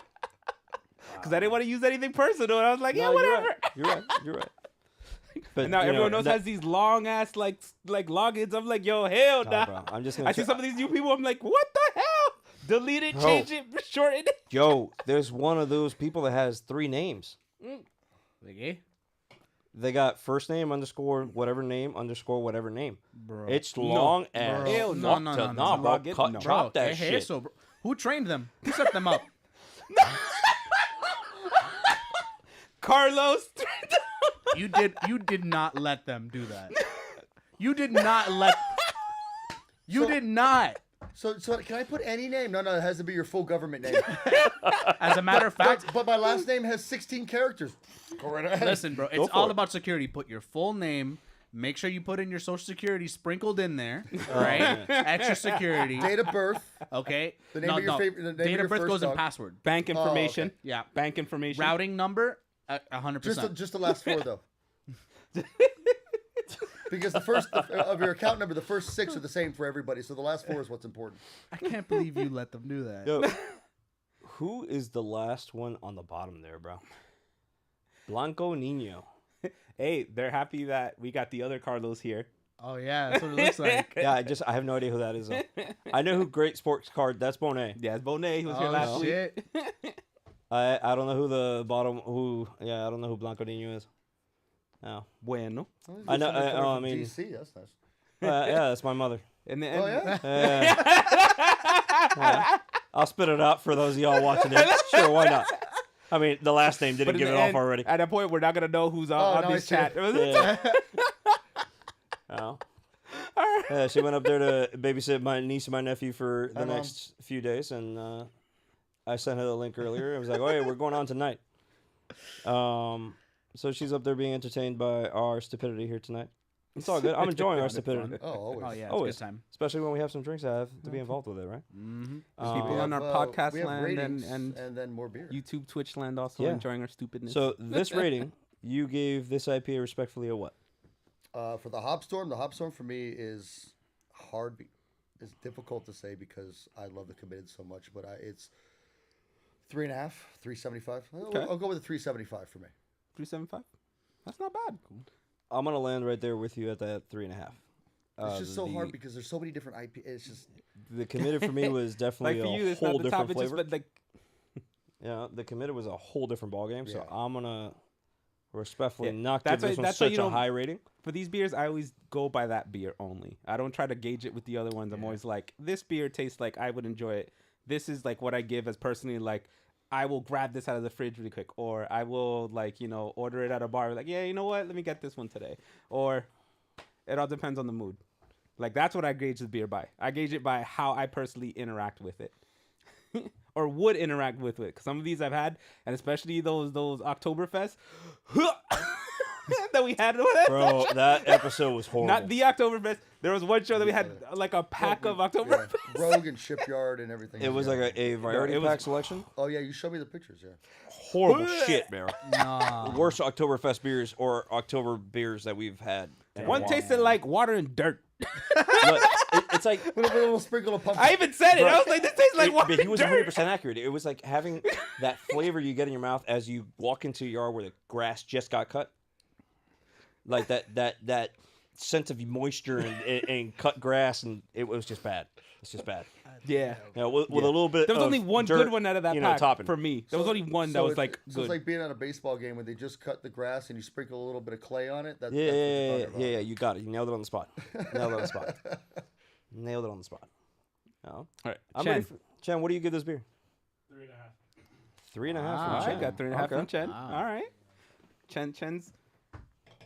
because I didn't want to use anything personal. And I was like, yeah, No, whatever. You're right. You're right. But And now you know, everyone else that- has these long ass like logins. I'm like, yo, hell Nah, nah. bro, I'm just gonna. I see tell- some of these new people. I'm like, what the hell? Delete it, Bro. change it, shorten it. Yo, there's one of those people that has 3 names. Like, eh? They got first name underscore whatever name underscore whatever name. Bro. It's long No, as bro. Hell no, fuck no, to- no, no, nah, no. bro. Login? Cut, No. drop Bro, that que shit. eso, bro? Who trained them? Who set them up? Carlos. You did not let them do that. You did not let. You did not. So can I put any name? No, it has to be your full government name. As a matter of fact, but my last name has 16 characters. Go right ahead. listen, bro, Go it's for all it. about security. Put your full name. Make sure you put in your social security sprinkled in there. All right, extra security. Date of birth. Okay. The name of your favorite- the name of Date your of birth first goes in dog. password. Bank information. okay. Yeah. Bank information. Routing number. 100%. Just the last 4 though. Because the first of your account number, the first 6 are the same for everybody. So the last 4 is what's important. I can't believe you let them do that. Yo, who is the last one on the bottom there, bro? Blanco Nino. Hey, they're happy that we got the other Carlos here. Oh yeah, that's what it looks like. Yeah, I have no idea who that is. Though. I know who Great Sports Card. That's Bonet. Yeah, it's Bonet. He was here Oh last week. shit. I don't know who the bottom I don't know who Blanco Nino is. No. Bueno. Well, I know, somebody coming I from mean- DC, that's nice. Yeah, that's my mother. And then, Oh yeah. Yeah. I'll spit it out for those of y'all watching it. Sure, why not? I mean, the last name but didn't in give the it off end, already. At that point, we're not gonna know who's Oh, on now I this see chat. it. Yeah. Oh. Yeah, she went up there to babysit my niece and my nephew for the Hi, Mom. next few days, and I sent her the link earlier. I was like, "Oh, hey, we're going on tonight." So she's up there being entertained by our stupidity here tonight. It's all good. I'm enjoying our It's stupidity, Oh, always. Oh yeah, it's Always. a good time. especially when we have some drinks. I have to be involved with it, right? Mm-hmm. People We on have, our podcast we have land ratings and then more beer. YouTube, Twitch land also Yeah. enjoying our stupidness. So this rating, you gave this IPA respectfully a what? For the Hopstorm, the Hopstorm for me is hard. It's difficult to say because I love the Committed so much, but it's 3.5, 3.75. Okay. I'll go with a 3.75 for me. 375. That's not bad. I'm gonna land right there with you at that 3.5. It's just so hard because there's so many different IP. It's just the committed for me was definitely Like for you, a it's not whole the top. different It's just flavor. but like Yeah, the committed was a whole different ballgame. So Yeah. I'm gonna respectfully Yeah, not that's give this why- one that's why such you a don't- high rating. for these beers, I always go by that beer only. I don't try to gauge it with the other ones. I'm always like, this beer tastes like I would enjoy it. This is like what I give as personally like. I will grab this out of the fridge really quick, or I will like order it at a bar. Like, yeah, you know what? Let me get this one today. Or it all depends on the mood. Like that's what I gauge the beer by. I gauge it by how I personally interact with it, or would interact with it. Because some of these I've had, and especially those Oktoberfest that we had. Bro, that episode was horrible. Not the Oktoberfest. There was one show that we had like a pack of Oktoberfest. Rogue and Shipyard and everything. It was like a variety it was- pack selection. Oh yeah, you showed me the pictures. Yeah. Horrible shit, man. Nah. Worst Oktoberfest beers or October beers that we've had. in a One while. tasted like water and dirt. Look, it's like Little sprinkle of pumpkin. I even said it. Bro, I was like, this tastes like water but he and was dirt. 100% accurate. It was like having that flavor you get in your mouth as you walk into a yard where the grass just got cut. Like that sense of moisture and cut grass, and it was just bad. It's just bad. Yeah. Yeah, with a little bit. There was of only one dirt, good one out of that pack topping. for me. There was only one that was like So good. it's like being at a baseball game when they just cut the grass and you sprinkle a little bit of clay on it. That's Yeah, what yeah, you're yeah, talking yeah, about. You got it. You nailed it on the spot. Nailed it on the spot. Nailed it on the spot. No. All right, I'm Chen. ready for, Chen, what do you give this beer? 3.5. 3.5. Wow. from All right, Chen. got 3.5 Okay. from Chen. Wow. All right.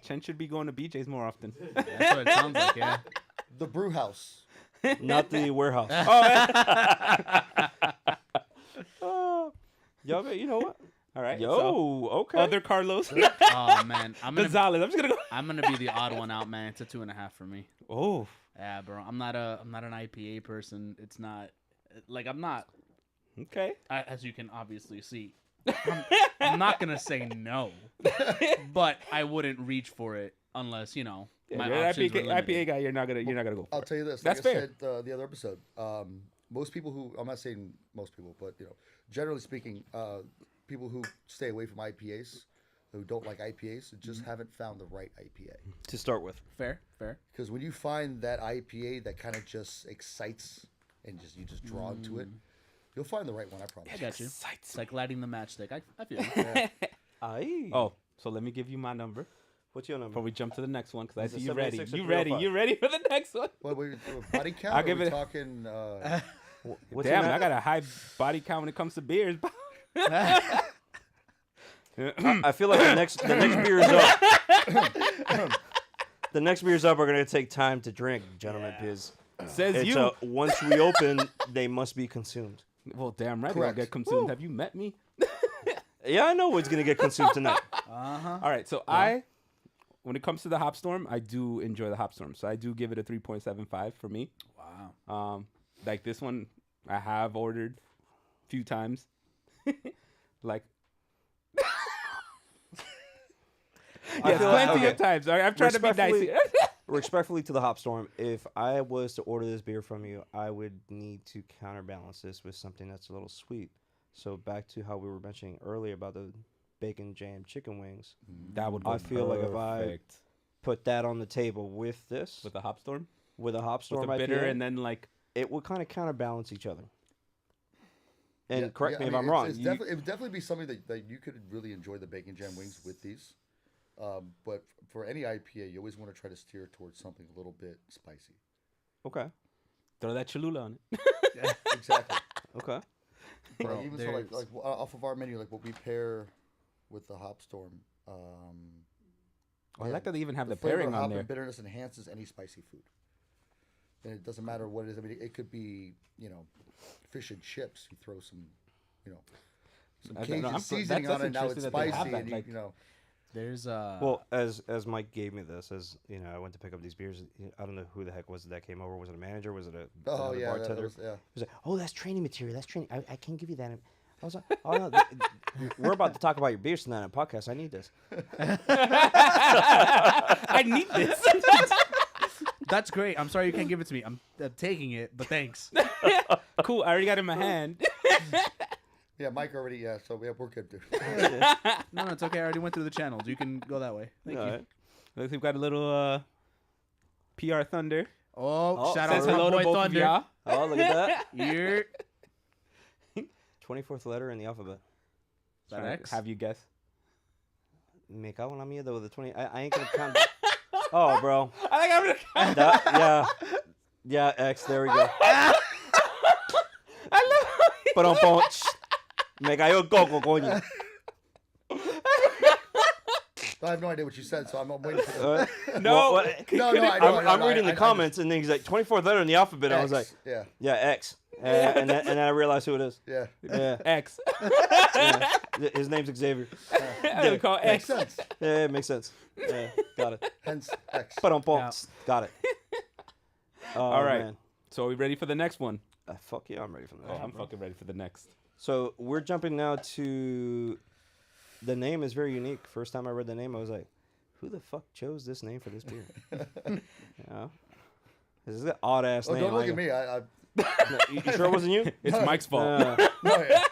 Chen should be going to BJ's more often. That's what it sounds like, yeah. The brew house. Not the warehouse. Oh, Yo, you know what? all right. Yo, so, okay. other Carlos Oh man, Gonzalez. I'm just gonna go. I'm gonna be the odd one out, man. It's a 2.5 for me. Oh, Yeah, bro. I'm not an IPA person. It's not like I'm not, okay. as you can obviously see. I'm not gonna say no, but I wouldn't reach for it unless my You're an options were IPA limited. guy. You're not gonna go. I'll For it. tell you this. That's like fair. I said the other episode, most people who I'm not saying most people, but generally speaking, people who stay away from IPAs, who don't like IPAs, just haven't found the right IPA. To start with. Fair. Because when you find that IPA that kind of just excites and you just drawn to it, you'll find the right one. I promise. I got you. Excites It's like lighting the matchstick. I feel you. Aye. Oh, so let me give you my number What's your number? before we jump to the next one because I Is it see you ready. 76 or You ready? 305? You ready for the next one? Well, body count. I'll Are give we it- talking. What's your Damn, I name? got a high body count when it comes to beers. I feel like the next beer is up. The next beers up are gonna take time to drink, gentlemen, because Says it's you. once we open, they must be consumed. Well, damn right. Correct. They'll get consumed. Have you met me? Yeah, I know what's gonna get consumed tonight. Uh-huh. All right. So when it comes to the Hop Storm, I do enjoy the Hop Storm. So I do give it a 3.75 for me. Wow. Like this one, I have ordered a few times. Like, I yes, feel like- plenty of okay. times. I've tried to be nice. Respectfully- Respectfully to the Hop Storm, if I was to order this beer from you, I would need to counterbalance this with something that's a little sweet. So back to how we were mentioning earlier about the bacon jam chicken wings. That would. I feel like if I perfect put that on the table with this, with the Hop Storm, with a Hop Storm with the bitter, IPA, and then like it would kind of counterbalance each other. And Yeah, correct yeah, me I if mean, I'm wrong. It You- would definitely be something that you could really enjoy the bacon jam wings with these. But for any IPA, you always want to try to steer towards something a little bit spicy. okay. throw that Cholula on it. Exactly. Okay. Bro, Even so, like there's- off of our menu, like what we pair with the Hop Storm. I like that they even have the flavor pairing of on hop there. and bitterness enhances any spicy food. And it doesn't matter what it is. I mean, it could be fish and chips. You throw some, some I don't Cajun know, seasoning that's on it. Now it's interesting that they have spicy, that, and like- There's Well, as Mike gave me this, as I went to pick up these beers. I don't know who the heck was it that came over. Was it a manager? Was it another yeah, that bartender? was, yeah. He was like, "Oh, that's training material. That's training. I can't give you that." I was like, "Oh no, we're about to talk about your beers tonight on the podcast. I need this." I need this. That's great. I'm sorry you can't give it to me. I'm taking it, but thanks. Cool. I already got it in my hand. Yeah, Mike already. Yeah, so we're good, dude. No, it's okay. I already went through the channels. You can go that way. Thank you. Alright. Looks like we've got a little PR Thunder. Oh, shout out Says to hello my to boy both of Thunder. y'all. Oh, look at that. Here. 24th letter in the alphabet. Is that Trying to X? have you guess. Me cago en la mierda with the 20. I ain't gonna count. Oh, bro. I think I'm gonna. That, yeah. Yeah, X. There we go. I love. But on punch. Me cayó el coco, coño. I have no idea what you said, so I'm waiting for the... No. No, I know. I'm reading the comments, and then he's like, 24th letter in the alphabet. I was like, yeah. yeah, X. And then I realized who it is. Yeah. Yeah. X. Yeah. His name's Xavier. I call Makes X. sense. Yeah, it makes sense. Yeah, got it. Hence X. But on punch. Got it. Oh, All right. man. So are we ready for the next one? Fuck yeah, I'm ready for that. Oh, I'm fucking ready for the next. So we're jumping now to... The name is very unique. First time I read the name, I was like, who the fuck chose this name for this beer? Yeah. This is an odd-ass Oh, name. don't look at me. No, you sure it wasn't you? It's Mike's fault. No, yeah.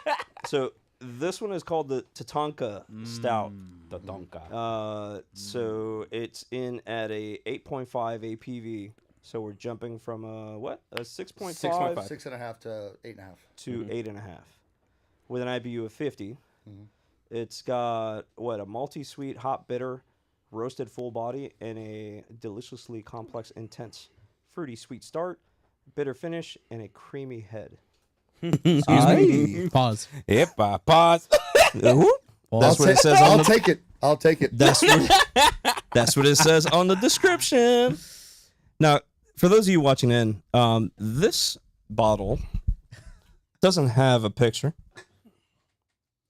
So this one is called the Tatanka Stout. The donka. So it's in at a 8.5 APV. So we're jumping from a 6.5 6.5. 6.5 to 8.5. to 8.5 with an IBU of 50. Mhm. It's got a multi-sweet, hot, bitter, roasted full body, and a deliciously complex, intense, fruity sweet start, bitter finish, and a creamy head. Excuse me. Pause. Epa, pause. That's what it says on I'll the. take it. I'll take it. That's what it says on the description. Now, for those of you watching in, this bottle doesn't have a picture.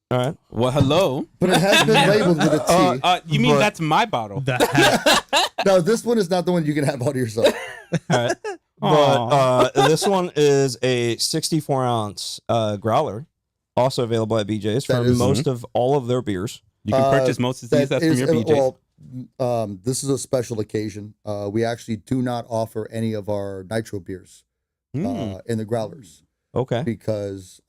All right. Well, hello. But it has been labeled with a T. You mean But- that's my bottle? No, this one is not the one you can have out of yourself. All right. But this one is a 64-ounce growler, also available at BJ's for That is- most of all of their beers. You can purchase most of these. That's from your BJ's. Well, this is a special occasion. We actually do not offer any of our nitro beers in the growlers Okay. because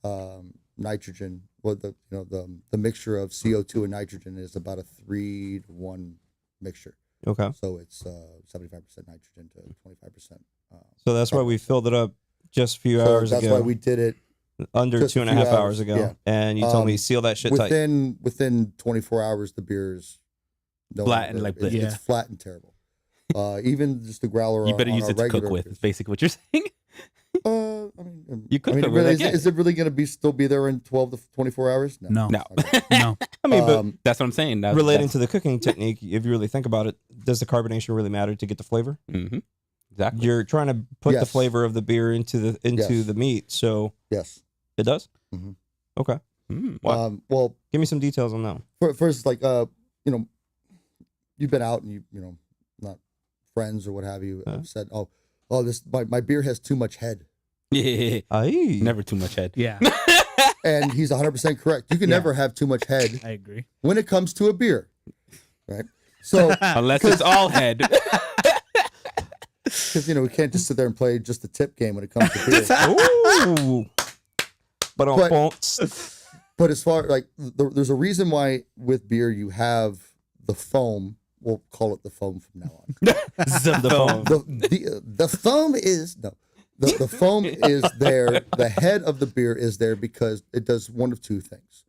nitrogen, the mixture of CO2 and nitrogen is about a 3-to-1 mixture. Okay. So it's 75% nitrogen to 25%. So that's why we filled it up just a few So hours that's ago. why we did it Under just a 2.5 few hours hours, ago. yeah. And you told me seal that shit tight. within 24 hours. The beer is Flat and like it's, this. it's flat and terrible. Even just the growler. You better on use our it to cook regular with. beers. Is basically what you're saying. You could cook with really, it, yeah. is it really going to still be there in 12 to 24 hours? No. No. Okay. No. I mean, but That's what I'm saying. relating to the cooking technique, if you really think about it, does the carbonation really matter to get the flavor? Mm-hmm. Exactly. You're trying to put the Yes. flavor of the beer into Yes. the meat, so Yes. it does. Mhm. Okay, Wow. Well, give me some details on that one. first, you've been out and you not friends or what have you have said, oh, this my beer has too much head, Yeah. Aye. Never too much head. Yeah, and he's 100% correct. You can Yeah. never have too much head I agree. when it comes to a beer, right? So. Unless it's all head. Because we can't just sit there and play just the tip game when it comes to beer. Ooh. But on But- fonts. But as far there's a reason why with beer you have the foam. We'll call it the foam from now on. The foam. The foam is the foam is there. The head of the beer is there because it does one of two things.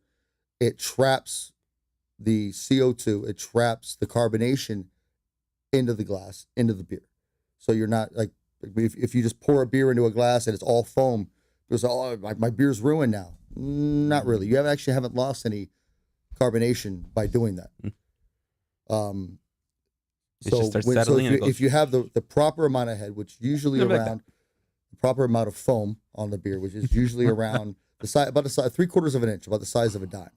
It traps the CO2. It traps the carbonation into the glass, into the beer. So you're not like if you just pour a beer into a glass and it's all foam, it's oh my beer's ruined now. Not really. You haven't lost any carbonation by doing that. It just starts settling and it goes- if you have the proper amount of head, which usually Like that. around the proper amount of foam on the beer, which is usually around the size about the size 3/4 of an inch, about the size of a dime.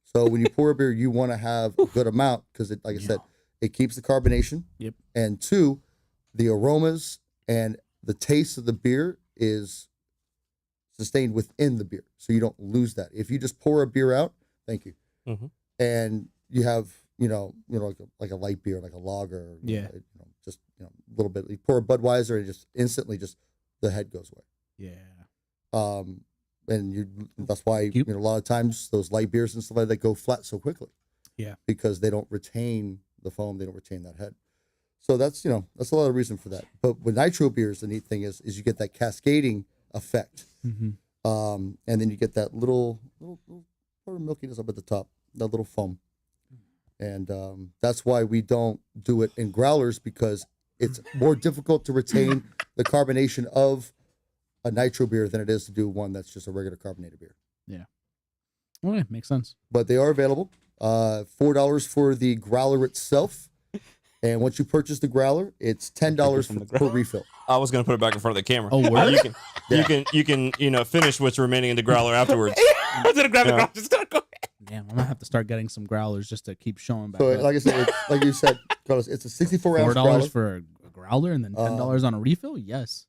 So when you pour a beer, you want to have a good amount because it, like I said, it keeps the carbonation. Yep. And two, the aromas and the taste of the beer is sustained within the beer, so you don't lose that. If you just pour a beer out, thank you, Mhm. and you have like a light beer, like a lager, just a little bit. You pour a Budweiser, and just instantly, just the head goes away. Yeah. and that's why a lot of times those light beers and stuff like that go flat so quickly. Yeah. Because they don't retain the foam, they don't retain that head. So that's that's a lot of reason for that. But with nitro beers, the neat thing is you get that cascading effect, Mm-hmm. and then you get that little part of milkiness up at the top, that little foam, and that's why we don't do it in growlers, because it's more difficult to retain the carbonation of a nitro beer than it is to do one that's just a regular carbonated beer. Yeah. Okay, makes sense. But they are available. $4 for the growler itself, and once you purchase the growler, it's $10 per refill. I was gonna put it back in front of the camera. Oh, word? You can finish what's remaining in the growler afterwards. I was gonna grab the growler. Just gonna go. Damn, I'm gonna have to start getting some growlers just to keep showing back. So, up. like I said, like you said, Carlos, it's a 64-ounce growler. $4 for a growler and then $10 on a refill. Yes,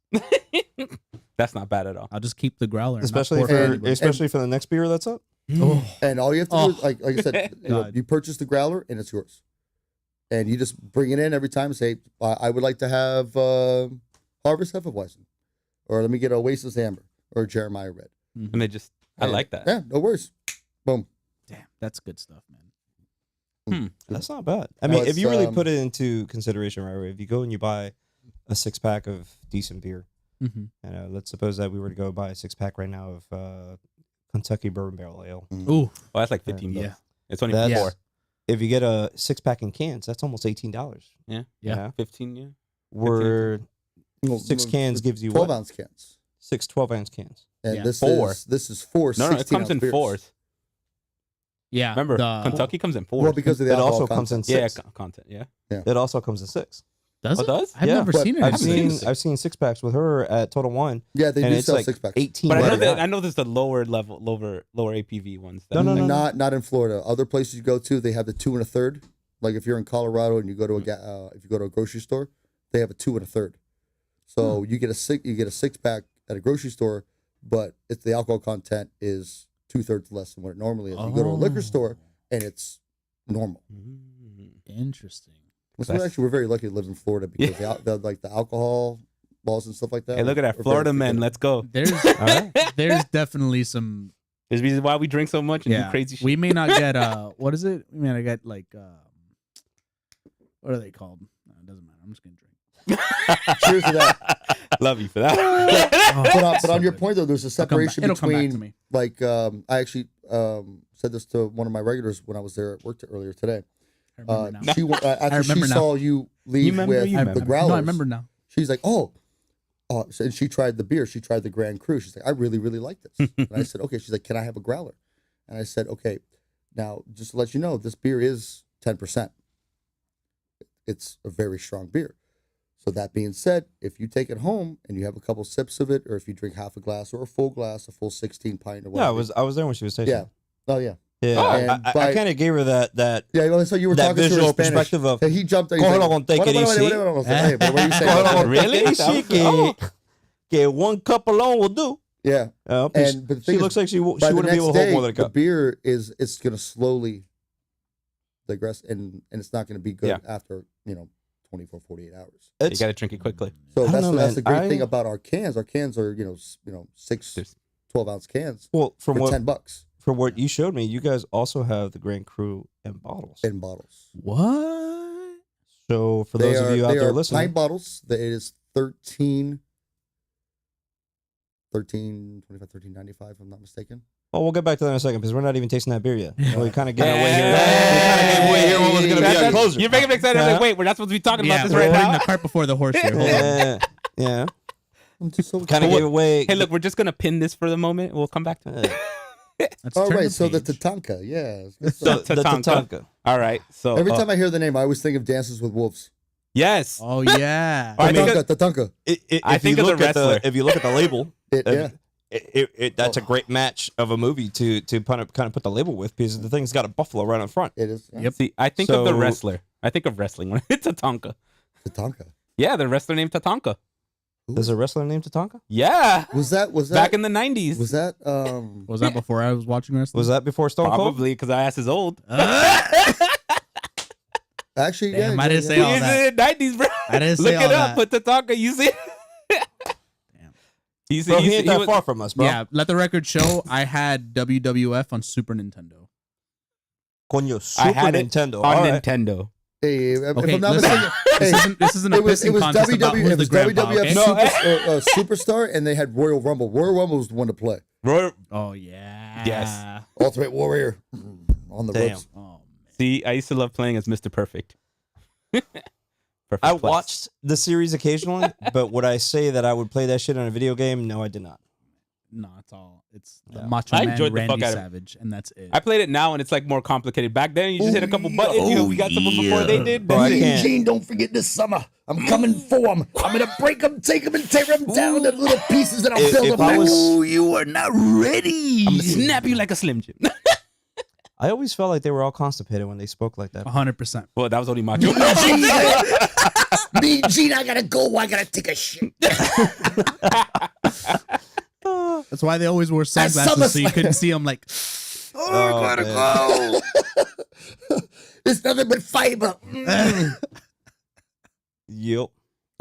That's not bad at all. I'll just keep the growler, and not Especially pour for anybody. especially for the next beer that's up. Oh, And all you have to do is, like I said, God. you purchase the growler and it's yours. And you just bring it in every time and say, I would like to have Harvest Hefeweizen. Or let me get a Oasis Amber or Jeremiah Red. And they just, I And- like that. Yeah, no worries. Boom. damn, that's good stuff, man. That's not bad. I No, mean, if it's, you really put it into consideration, right? If you go and you buy a 6-pack of decent beer, Mm-hmm. let's suppose that we were to go buy a 6-pack right now of Kentucky Bourbon Barrel Ale. Ooh, Oh, that's like 15 bucks. yeah. It's only That's- 4. If you get a 6-pack in cans, that's almost $18. Yeah. Yeah. 15, yeah. Where Well, 6 well, cans gives you 12-ounce cans. 6 12-ounce cans. And Yeah. this 4. is 4 No, it comes 16-ounce in beers. 4s. Yeah, Remember, the- Kentucky comes in 4s. Well, because of the It alcohol also comes in content. 6. content, yeah. It also comes in 6. does Oh, it? it does? I've Yeah, never but seen it. I've haven't seen seen it. I've seen 6-packs with her at Total Wine, Yeah, they and do it's sell like 6-packs. 18. But I know right that now. I know there's the lower level, lower APV ones. that- No. Not in Florida. Other places you go to, they have the 2 1/3. Like if you're in Colorado and you go to if you go to a grocery store, they have a 2 1/3. So you get a 6-pack at a grocery store, but it's the alcohol content is 2/3 less than what it normally is. You go to a liquor store and it's normal. Interesting. So actually, we're very lucky to live in Florida because the alcohol laws and stuff like that. Hey, look at that. are Florida very men, good. let's go. There's right. there's definitely some. There's reasons why we drink so much and do crazy shit. We may not get what is it? We may not get like what are they called? No, it doesn't matter. I'm just gonna drink. Cheers to that. Love you for that. But on your point though, there's a separation It'll come back to between me. like I actually said this to one of my regulars when I was there at work earlier today. I remember now. She after she remember now. saw you leave remember? with You the remember. growlers. No, I remember now. She's like, oh, so, and she tried the beer. She tried the Grand Cru. She's like, I really, really like this. And I said, okay. She's like, can I have a growler? And I said, okay. Now, just to let you know, this beer is 10%. It's a very strong beer. So that being said, if you take it home and you have a couple sips of it, or if you drink half a glass or a full glass, a full 16 pint or Yeah, whatever. I was there when she was tasting. Yeah. Oh yeah. Yeah, And I by- kind of gave her that. Yeah. Well, so you were That talking to her in visual Spanish. perspective of, So he jumped. He's "Cógelo like, con take it "Wait, easy." wait, hey, but what are you saying? Cógelo con Really? take it easy, que one cup alone will do. Yeah. But And but the she thing looks is, like she by wouldn't the be next able to hold day, more than a the cup. beer it's going to slowly digress, and it's not going to be good Yeah. after 24, 48 hours. You It's, got to drink it quickly. So I don't know, that's man. the great thing I- about our cans. Our cans are 6 There's- 12-ounce cans well, from for what $10 from what you showed me, you guys also have the Grand Cru in bottles. in bottles. What? So for those of you out they there are listening, pint bottles. It is 13.25, 13.95 if I'm not mistaken. oh, we'll get back to that in a second because we're not even tasting that beer yet. We kind of getting away here. We kind of getting away here. What was going to be our closer? You're making me excited. I'm like, wait, we're not supposed to be talking Yeah, about this we're right putting now. the cart before the horse here. Hold on. Yeah. I'm just so Kind of gave away. Hey, look, we're just gonna pin this for the moment. We'll come back to it. Let's All turn right, the so the page. Tatanka, yeah. So, the Tatanka. Tatanka. All right. So Every time I hear the name, I always think of Dances with Wolves. yes, Oh yeah. I think Tatanka. I think of the wrestler. If you look at the label, Yeah. that's a great match of a movie to kind of put the label with because the thing's got a buffalo right on front. It is. Yep. See, I think of the So- wrestler. I think of wrestling when it's Tatanka. Tatanka. Yeah, the wrestler named Tatanka. There's a wrestler named Tatanka. Yeah, Was that back in the 90s. was that Was that before I was watching wrestling? Was that before Stone Cold? Probably because I ass is old. actually Damn, yeah, I didn't yeah, say yeah. all He's that. in the 90s, bro. I didn't say Look all it up. that. Put Tatanka. You see? Bro, he ain't that far from us, bro. Yeah, let the record show I had WWF on Super Nintendo. Coño, Super had it Nintendo. on All right. Nintendo. Hey, if Okay, I'm not listen, mistaken, this isn't a it was pissing contest about WWF, who's it the was grandpa, WWF okay? Superstar, and they had Royal Rumble. Royal Rumble was the one to play. Oh, yeah. Yes. Ultimate Warrior on the Damn. ropes. Oh, man. See, I used to love playing as Mr. Perfect. Perfect I Plus. watched the series occasionally, but would I say that I would play that shit on a video game? No, I did not. No, it's all. It's the Yeah. Macho I Man enjoyed the fuck Randy out of it. Savage, and that's it. I played it now, and it's like more complicated. Back then, you just hit a couple buttons. You got someone before they did. Bro, I That's it. can't. Gene, don't forget this summer. I'm coming for them. I'm going to break them, take them, and tear them down to little pieces, and I'll If- build if them I back. was- you are not ready. I'm gonna snap you like a Slim Jim. I always felt like they were all constipated when they spoke like that. 100%. Well, that was only Macho. Me and Gene, I got to go. I got to take a shit. That's why they always wore sunglasses so you couldn't see them. Like, Oh, I gotta man. go. It's nothing but fiber. Yep.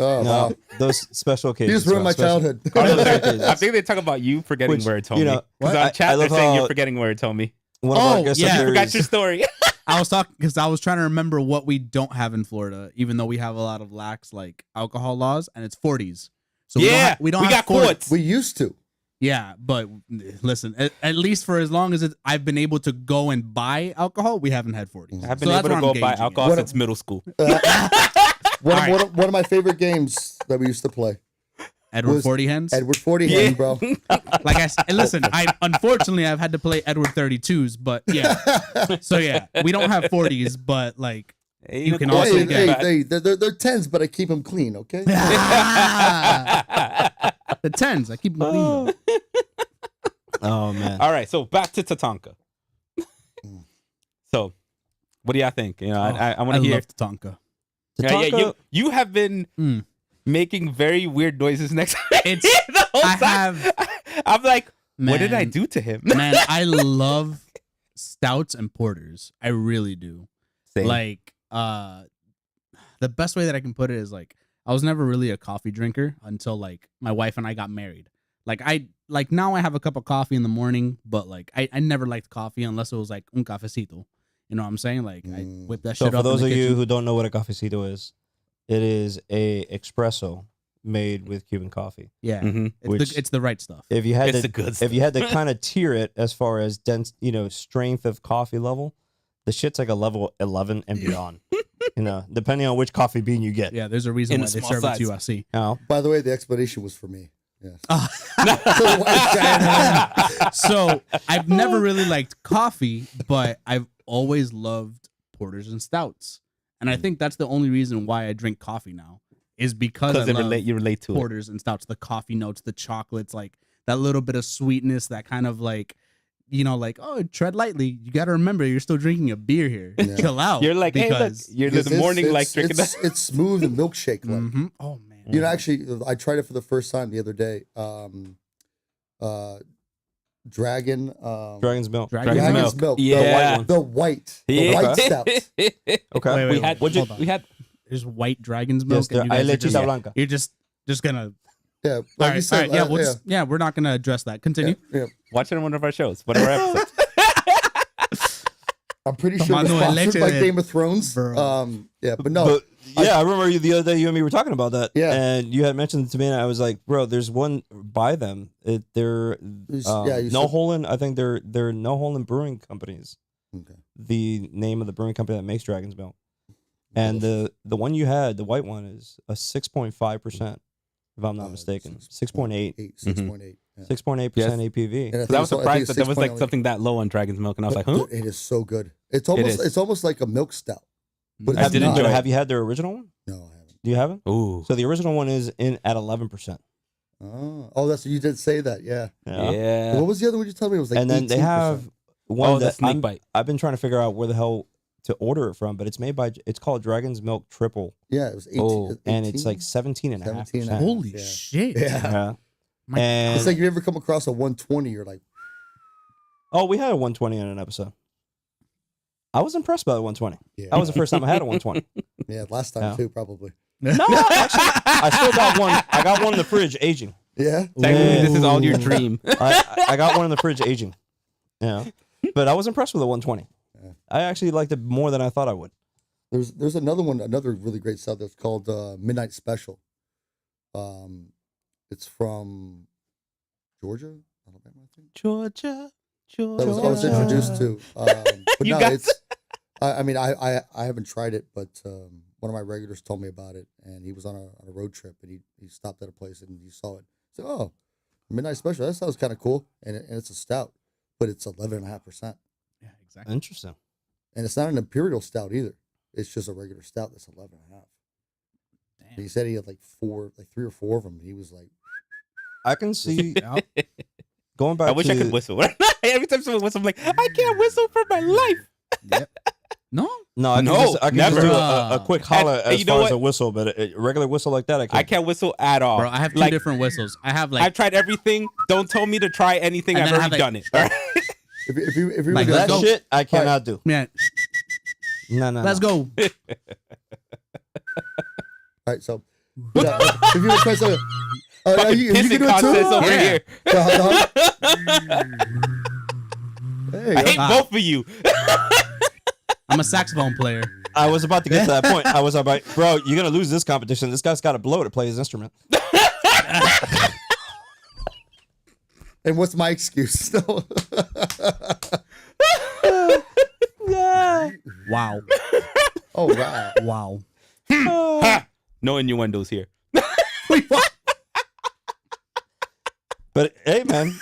Oh, No, wow. those special You occasions. just ruined my special- childhood. Carlos, I think they talk about you forgetting Which, words, homie. you know, Because I- on I chat, they're love saying how- you're forgetting words, homie. One of our Oh, guests yeah. up You there forgot is- your story. I was talking because I was trying to remember what we don't have in Florida, even though we have a lot of lax like alcohol laws, and it's 40s. So Yeah, we don't we have got 40. courts. We used to. Yeah, but listen, at least for as long as I've been able to go and buy alcohol, we haven't had 40s. I've been So that's able to where go I'm buy gauging it. alcohol What since middle school. One of my favorite games that we used to play. Edward was 40 hands. Edward 40 Yeah. hand, bro. Like I said, listen, unfortunately I've had to play Edward 32s, but yeah. So yeah, we don't have 40s, but like Hey, You can cool. also Hey, get- they're 10s, but I keep them clean, okay? the 10s. I keep them clean though. Oh man. All right, so back to Tatanka. So, what do y'all think? You know, I want to hear. love Tatanka. Yeah, you have been Mm. making very weird noises next to me It's the whole I time. have I'm like, what did I man, do to him? Man, I love stouts and porters. I really do. Same. Like, the best way that I can put it is like I was never really a coffee drinker until like my wife and I got married. Like now I have a cup of coffee in the morning, but like I never liked coffee unless it was like un cafecito. You know what I'm saying? Like I whip that So shit for up. those in of the you kitchen. who don't know what a cafecito is, it is a espresso made with Cuban coffee. yeah, Mhm. it's the right stuff. If you had It's to, the good if you stuff. had to kind of tier it as far as dense, strength of coffee level, the shit's like a level 11 and beyond. Depending on which coffee bean you get. Yeah, there's a reason In why a they small serve size. it to USC. You know? By the way, the explanation was for me. Yes. So I've never really liked coffee, but I've always loved porters and stouts, and I think that's the only reason why I drink coffee now is because I love you relate to it. porters and stouts, the coffee notes, the chocolates, like that little bit of sweetness, that kind of like, like, oh, tread lightly. You got to remember, you're still drinking a beer here. Yeah. Chill out. You're like, hey, look, because, you're this morning like drinking that. It's smooth and milkshake like. Mhm. Oh man, You know, actually, I tried it for the first time the other day. Dragon. Dragon's milk. Dragon's milk. Yeah. The white. The Yeah. white stout. Okay. Wait, we had hold on. we had There's white dragon's milk. Yes, and you hay guys are lechita just- blanca. You're just gonna. Yeah. All Like you right, said. all right, yeah, we're not gonna address that. Continue. yeah. watch it on one of our shows, one of our episodes. I'm pretty sure it's Tomando el sponsored leche by de- Game of Thrones. Bro. Yeah, but no. But yeah, I remember the other day you and me were talking about that. Yeah. And you had mentioned it to me, and I was like, bro, there's one by them. They're you No said- Holland. I think they're No Holland Brewing Companies. Okay. The name of the brewing company that makes Dragon's Milk. And the one you had, the white one, is a 6.5%, if I'm not mistaken. 6.8. 6.8. Yeah. 6.8% APV. And I So think I was it's- I think surprised it's that there was 6.0. like something that low on Dragon's Milk, and I was like, huh? Dude, it is so good. It's is. almost like a milk stout. But I it's did not. enjoy it. Have you had their original one? No, I haven't. Do you have it? Ooh. So the original one is in at 11%. Oh, that's you did say that. Yeah. Yeah. What was the other one you told me? It was like And then they 18%. have one the that snake bite. I've been trying to figure out where the hell to order it from, but it's called Dragon's Milk Triple. Yeah, it was 18. Oh, And it's 18? like 17.5%. 17.5. Holy Yeah. shit! Yeah. Yeah. My- And It's like you ever come across a 120, you're like, we had a 120 in an episode. I was impressed by the 120. yeah. That was the first time I had a 120. Yeah, last time Yeah. too, probably. No, actually, I still got one. I got one in the fridge aging. Yeah. Technically, this is all your dream. I got one in the fridge aging. Yeah. But I was impressed with the 120. Yeah. I actually liked it more than I thought I would. There's another one, another really great stout that's called Midnight Special. It's from Georgia, Alabama, I think. Georgia. That I was introduced to. But You no, got it's. I mean, I haven't tried it, but one of my regulars told me about it, and he was on a road trip, and he stopped at a place and he saw it. He said, "Oh, Midnight Special. That sounds kind of cool." And it's a stout, but it's 11.5%, Yeah, exactly. Interesting. and it's not an imperial stout either. It's just a regular stout that's 11.5. Damn. He said he had like 3 or 4 of them. And he was like, I can see Yep. going back I wish to I could whistle. Every time someone whistles, I'm like, I can't whistle for my life. Yep. No. No, I can No, just, I can just never. do a quick holler And as you know far as what? a whistle, but a regular whistle like that, I I can't. can't whistle at all. Bro, I have 2 like, different whistles. I have like I've tried everything. Don't tell me to try anything. And I've then I already have, done like- it. All right? if you Like, were That to go. shit, I cannot do. man, No, no. let's go. all right, so if you would try something, Fucking you pissing can do it contest too. over Yeah. here. Hey, I hate both of you. I'm a saxophone player. I was about to get to that point. I was about, bro, you're gonna lose this competition. This guy's got to blow to play his instrument. and what's my excuse? No. Wow. Oh wow. Wow. Ha! No innuendos here. Wait, what? But hey, man,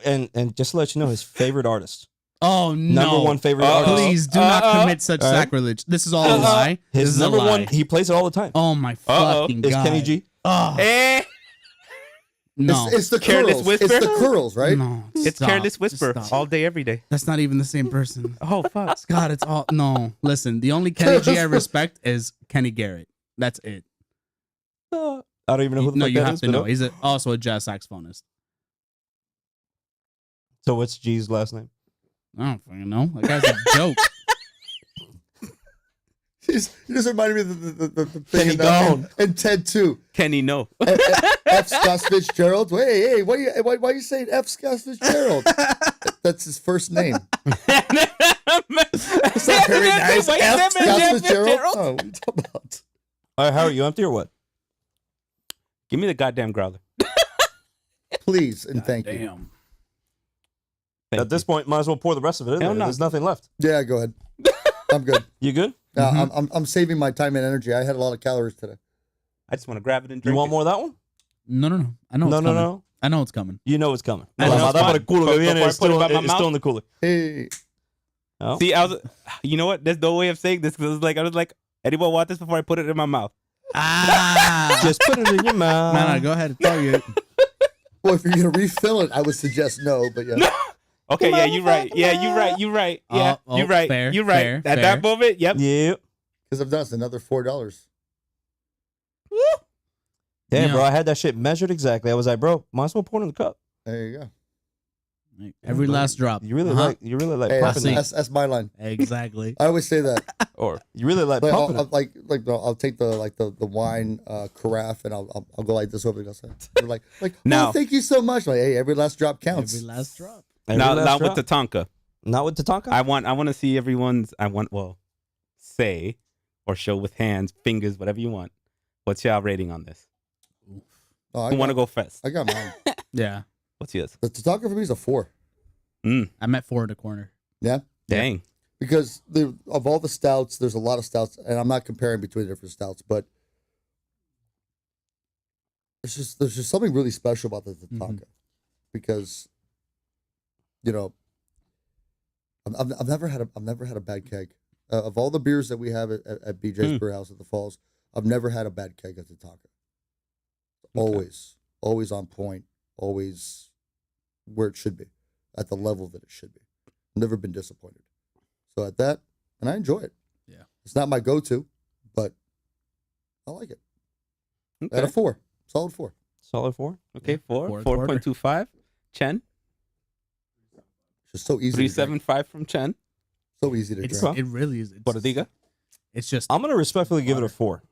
and just to let you know, his favorite artist, Oh no. number one favorite Uh-oh. artist, Please do not commit such All right. sacrilege. This is all a lie. This his is a number lie. one. He plays it all the time. Oh my Uh-oh. fucking Is god. Kenny G? Oh, Eh, no. It's the Careless curls. Whisper? It's the curls, right? No. it's Stop. Careless Whisper Stop. all day, every day. That's not even the same person. Oh, fuck. God, it's all no. Listen, the only Kenny G I respect is Kenny Garrett. That's it. I don't even know who the No, fuck you that have is, to but know. no. He's also a jazz saxophonist. So what's G's last name? I don't fucking know. That guy's a joke. You just reminded me of the thing Kenny in, Gone. and Ted too. Kenny, no. F. Scott Fitzgerald. Hey, why are you saying F. Scott Fitzgerald? That's his first name. It's not very nice. F. Scott Fitzgerald. Oh, what are you talking about? All right, how are you? Empty or what? Give me the goddamn growler. Please and thank you. Damn. Thank At this point, might as well pour the rest of it in Hell there. no. There's nothing left. Yeah, go ahead. I'm good. You good? I'm saving my time and energy. I had a lot of calories today. I just want to grab it and You drink want it. more of that one? No. I know No, it's no, coming. no. I know it's coming. You know it's coming. I know Nada it's más por el coming. culo que Before viene, I it's put it still, by my it's still mouth? in the cooler. Hey, Oh. See, I was, you know what? There's no way of saying this because I was like, anyone want this before I put it in my mouth? Ah. Just put it in your mouth. No, go ahead. It's all good. well, if you're gonna refill it, I would suggest no. But yeah, Okay, yeah, you're right. Yeah, you're right. Yeah, Oh, you're right. fair, You're right. fair, At fair. that moment, yep. Yeah. because I've done it's another $4. Damn, Yeah. bro, I had that shit measured exactly. I was like, bro, might as well pour it in the cup. There you go. Every last drop. You really Uh-huh. like Hey, pumping that's, that. that's my line. Exactly. I always say that. Or you really like Like, pumping I'll, it. I'll take the wine carafe and I'll go like this over the outside. They're like Now- oh, thank you so much. Like, hey, every last drop counts. Every last drop. Every Now, last not drop. with the Tonka. Not with the Tonka? I want to see everyone's. Say or show with hands, fingers, whatever you want. What's your rating on this? Oh, Who want to go first? I got mine. Yeah. What's yours? The Tatanka for me is a 4. I'm at 4 in the corner. Yeah, Dang. because of all the stouts, there's a lot of stouts, and I'm not comparing between the different stouts, but there's just something really special about the Tatanka because you know I've never had a bad keg of all the beers that we have at BJ's Brew House at the Falls. I've never had a bad keg at Tatanka. Always on point, always where it should be, at the level that it should be. Never been disappointed. So at that, and I enjoy it. Yeah. It's not my go-to, but I like it. Okay. At a 4, solid 4. Solid 4? Okay, 4. Four and a quarter. 4.25. Chen. It's just so easy. to drink. 375 from Chen. So easy to It's, drink. it really is. It's, What diga? it's just I'm going to respectfully give it a 4.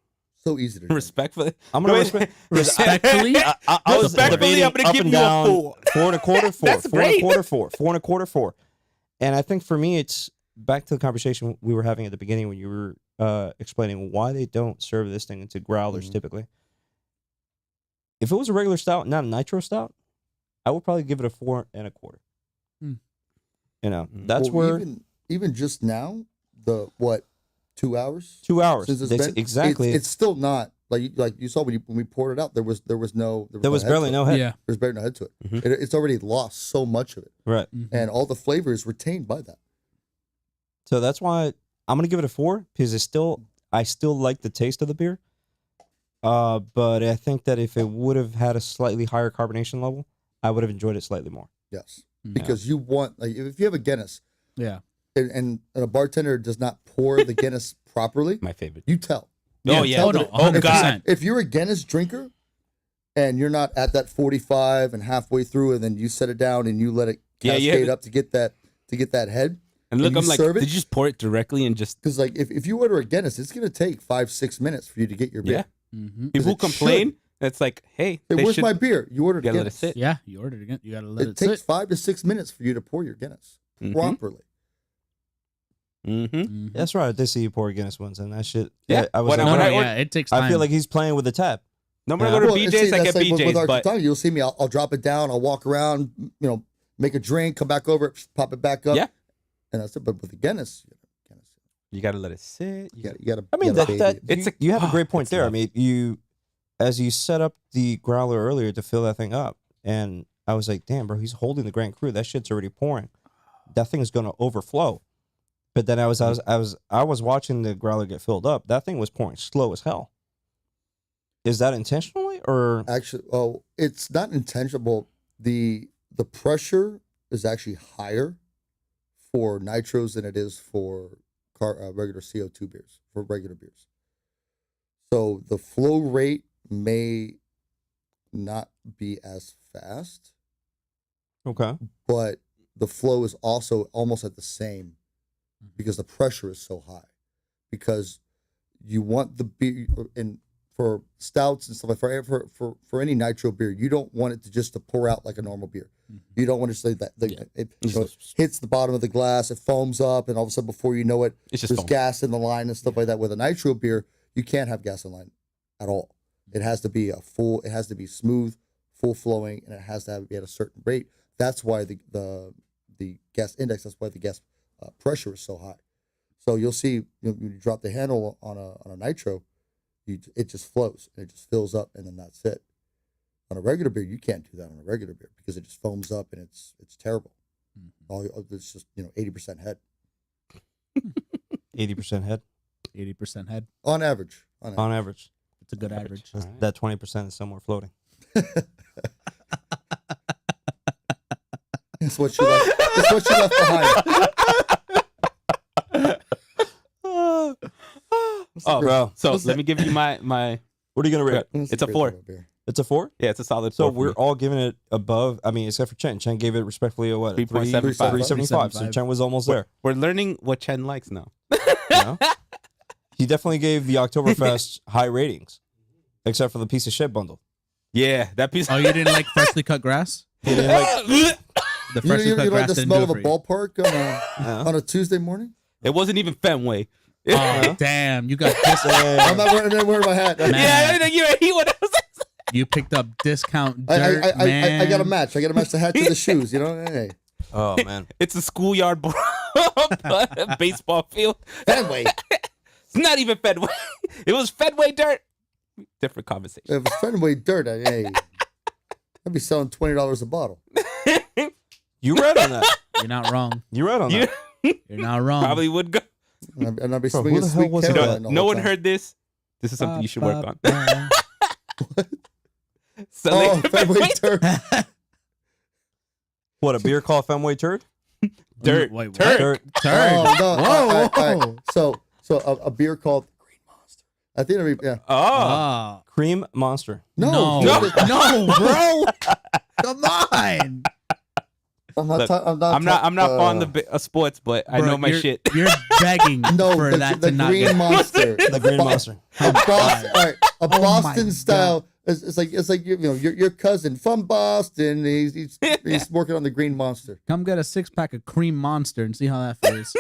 So easy to drink. Respectfully, I'm gonna Wait. Respectfully, I was Respectfully, debating I'm gonna up give and you a down, 4. 4.25, 4, That's 4.25, 4, 4.25, 4. And I think for me, it's back to the conversation we were having at the beginning when you were explaining why they don't serve this thing into growlers typically. If it was a regular stout, not a nitro stout, I would probably give it a 4.25. Mm. You know, that's Well, where even just now, 2 hours? 2 hours. Since it's They- been, exactly. It's still not like you saw when we poured it out. There was barely no head. yeah. There's barely no head to it. Mhm. It's already lost so much of it, Right. and all the flavor is retained by that. So that's why I'm gonna give it a 4 because I still like the taste of the beer. But I think that if it would have had a slightly higher carbonation level, I would have enjoyed it slightly more. Yes, Mhm. because you want if you have a Guinness Yeah. and a bartender does not pour the Guinness properly, my favorite. you tell. Oh, You yeah. tell Oh, no, that- 100%. If you're a Guinness drinker and you're not at that 45 and halfway through, and then you set it down and you let it Yeah, cascade yeah. up to get that head. And look, you I'm like, serve it? did you just pour it directly and just? Because if you order a Guinness, it's gonna take 5-6 minutes for you to get your beer. Yeah. Mm-hmm. People it complain. It's like, hey, Hey, they where's should my beer? You ordered a gotta let it Guinness. sit. Yeah, you ordered again. You gotta let It it takes sit. 5 to 6 minutes for you to pour your Guinness Mhm. properly. Mm-hmm. Mhm. That's right. I did see you pour Guinness once, and that shit. Yeah. I was. When like, I- No, when no, I yeah, order- it takes time. I feel like he's playing with the tap. No, when I Yeah. go to Well, BJ's, see, I that's get like BJ's, with our but Chitanya, you'll see me. I'll drop it down. I'll walk around. Make a drink, come back over, pop it back up. Yeah. And that's it. But with the Guinness, you gotta let it sit. you gotta. I mean, you gotta that baby it. you have a great point it's there. I love. mean, as you set up the growler earlier to fill that thing up, and I was like, damn, bro, he's holding the Grand Cru. That shit's already pouring. That thing is gonna overflow. But then I was watching the growler get filled up. That thing was pouring slow as hell. Is that intentionally or? Actually, it's not intentional. The pressure is actually higher for nitros than it is for regular CO2 beers, for regular beers. So the flow rate may not be as fast, Okay. but the flow is also almost at the same because the pressure is so high. Because you want the beer, and for stouts and stuff like for any nitro beer, you don't want it to pour out like a normal beer. You don't want it to say that it hits the bottom of the glass, it foams up, and all of a sudden before you know it, It's just there's foam. gas in the line and stuff like that. With a nitro beer, you can't have gas in line at all. It has to be it has to be smooth, full flowing, and it has to be at a certain rate. That's why the gas index, that's why the gas pressure is so high. So you'll see when you drop the handle on a nitro, it just flows and it just fills up, and then that's it. On a regular beer, you can't do that on a regular beer because it just foams up and it's terrible. It's just 80% head 80% head 80% head. on average. on average. It's a good average. Alright. That 20% is somewhere floating. That's what you left. That's what you left behind. Oh, Bro, so What's let that? me give you my. what are you gonna rate? It's a 4. It's a 4. Yeah, it's a solid. So 4 for we're me. all giving it above. I mean, except for Chen. Chen gave it respectfully a what? 3.75. 375. So Chen was almost there. We're learning what Chen likes now. You know? He definitely gave the Oktoberfest high ratings, except for the piece of shit bundle. Yeah, that piece. Oh, you didn't like freshly cut grass? He didn't like. The You, freshly you, cut you like grass the didn't smell do of it a for you. ballpark on a Tuesday morning? It wasn't even Fenway. Oh, damn. You got this. I'm not wearing my hat. Man. Yeah, I think he went. You picked up discount I dirt, man. I got a match. I got to match the hat to the shoes. Hey, Oh man. It's a schoolyard baseball field. Fenway. It's not even Fenway. It was Fenway dirt. Different conversation. If it's Fenway dirt, I'd be selling $20 a bottle. You read on that. You're not wrong. You read on You that. You're not wrong. probably would go. And I'd be Bro, who swinging the hell sweet was Caroline. that? the No whole one time. heard this. This is something you should work on. Oh, Selling Fenway dirt. What, a beer called Fenway Turd? dirt. Wait, what? Turd. Turd. Turd. Oh, no. Whoa, all right. whoa. So a beer called Green Monster. I think yeah. Oh, Ah. Cream Monster. No, No, bro. Come on. I'm not. Look, I'm not. I'm not fond of sports, but I Bro, know my you're- shit. You're begging No, for that the to not green get. monster. The green monster. A Boston, all right, a my Boston God. style. It's like you know your cousin from Boston. He's working on the green monster. Come get a 6-pack of cream monster and see how that feels.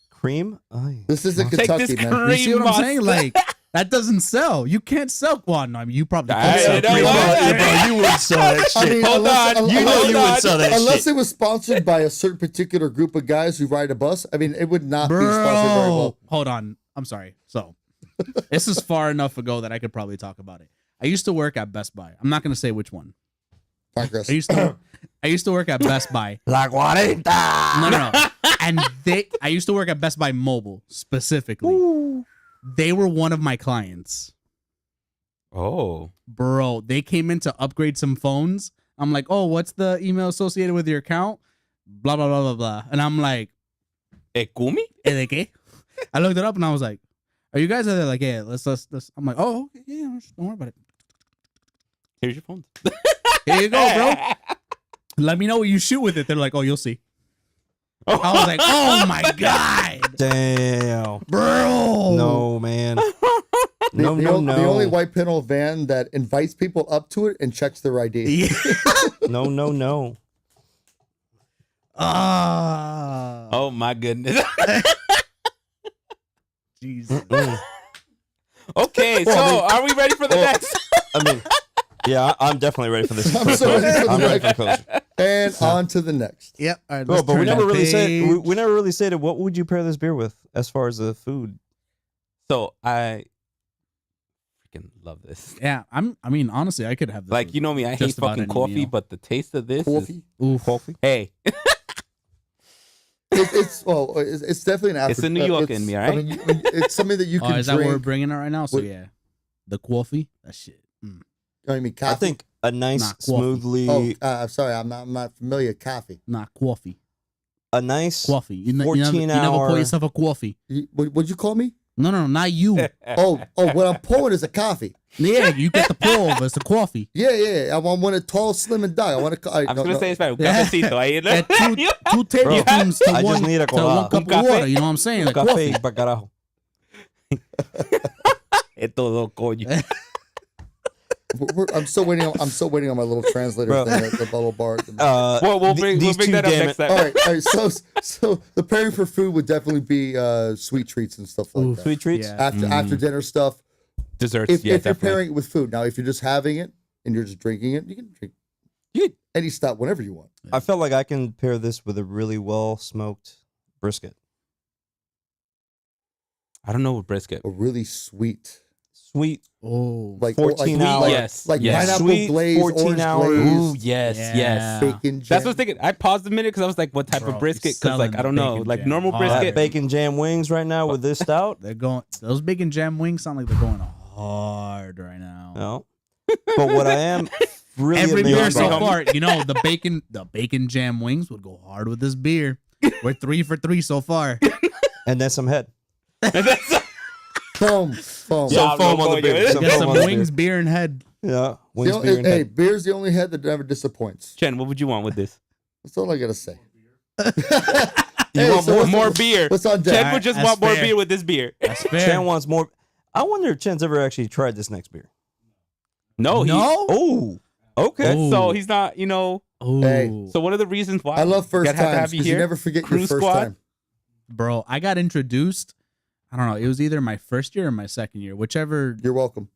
Cream? Aye. This isn't Take Kentucky, this man. You see what I'm saying? Monster. Like that doesn't sell. You can't sell. Well, no, I mean you probably I can sell know cream what? monster. Bro, you would sell that shit. I mean, Hold unless, on, you know unless, you would sell that unless shit. it was sponsored by a certain particular group of guys who ride a bus. I mean, it would not be sponsored very well. Bro, hold on. I'm sorry. So, this is far enough ago that I could probably talk about it. I used to work at Best Buy. I'm not going to say which one. Progress. I used to work at Best Buy. La Guarita. No. And I used to work at Best Buy Mobile specifically. They were one of my clients. Oh, Bro, they came in to upgrade some phones. I'm like, oh, what's the email associated with your account? Blah, blah, blah, blah, blah. And I'm like, Ekumi? ¿de qué? I looked it up and I was like, are you guys? They're like, yeah, let's. I'm like, oh, okay, yeah, don't worry about it. Here's your phone. Here you go, bro. Let me know what you shoot with it. They're like, oh, you'll see. I was like, oh my God, Damn. bro. No, man. The No. only white panel van that invites people up to it and checks their ID. Yeah. No. Ah. Oh my goodness. Jesus. Mm. Okay, so are we ready for the next? I mean, yeah, I'm definitely ready for this. I'm so ready for the I'm ready for next. the closure. And on to the next. Yep. All right, Bro, let's but we turn never that really said page. we never really stated what would you pair this beer with as far as the food. So I freaking love this. Yeah, I mean, honestly, I could have this. Like, with you know me, I hate just about fucking any coffee, meal. but the taste of this Coffee. Oof. Coffee. hey, It's definitely an African. It's a New York in me, all I mean, it's something that you Oh, can is that what we're drink. bringing it right now? So What- yeah, the coffee, that shit. I mean, coffee. I think a nice, Nah, coffee. smoothly, Sorry, I'm not familiar with coffee. Nah, coffee, a nice. coffee. You never 14-hour pour yourself a coffee. What'd you call me? No, not you. Oh, what I'm pouring is a coffee. Yeah, you get the pour over. It's the coffee. Yeah. I want it tall, slim, and dark. I want to. I was gonna say it's better. Cafecito, ahí, Yeah, two tablespoons to I just one, need a to one colada. cup Un of café. water. You know what I'm saying? Like Café coffee. pa carajo. Es todo coño. I'm still waiting. I'm still waiting on my little translator Bro. thing at the bubble bar. Well, we'll bring these two that up damn next it- time. All right. So the pairing for food would definitely be sweet treats and stuff like Ooh, that. Sweet treats. Yeah. After dinner stuff. Desserts, If yeah, you're definitely. pairing it with food, now if you're just having it and you're just drinking it, you can drink any style whenever you want. I felt like I can pair this with a really well smoked brisket. I don't know what brisket. A really sweet, Sweet. Oh, like 14 like, hour. like, Yes, like yes. pineapple Sweet glaze, 14 orange hour. glaze, Ooh, yes, Yeah. yes. bacon. That's what I was jam. thinking. I paused a minute because I was like, what type Bro, of brisket? he's Because, like, selling I don't know. bacon Like, jam normal hard. brisket. Bacon jam wings right now with this stout. they're going. Those bacon jam wings sound like they're going hard right now. No. But what I am really Every amazed beer so by- far, you know, the bacon jam wings would go hard with this beer. We're 3 for 3 so far. and then some head. foam. Some Yeah, foam on the coño. beer. Some Get foam some on the wings, beer, and head. beer. Yeah. You Wings, know, beer, and hey, head. beer's the only head that never disappoints. Chen, what would you want with this? That's all I gotta say. You want more- More beer. What's on deck? Chen would just That's want more fair. beer with this beer. That's fair. Chan wants more. I wonder if Chan's ever actually tried this next beer. No, No? Oh. Okay. Ooh. So he's not, you know. Ooh. Hey. So one of the reasons why I love first gotta have to times have you because you here. never forget Crew your first squad. time. Bro, I got introduced. I don't know. It was either my first year or my second year, whichever. You're welcome.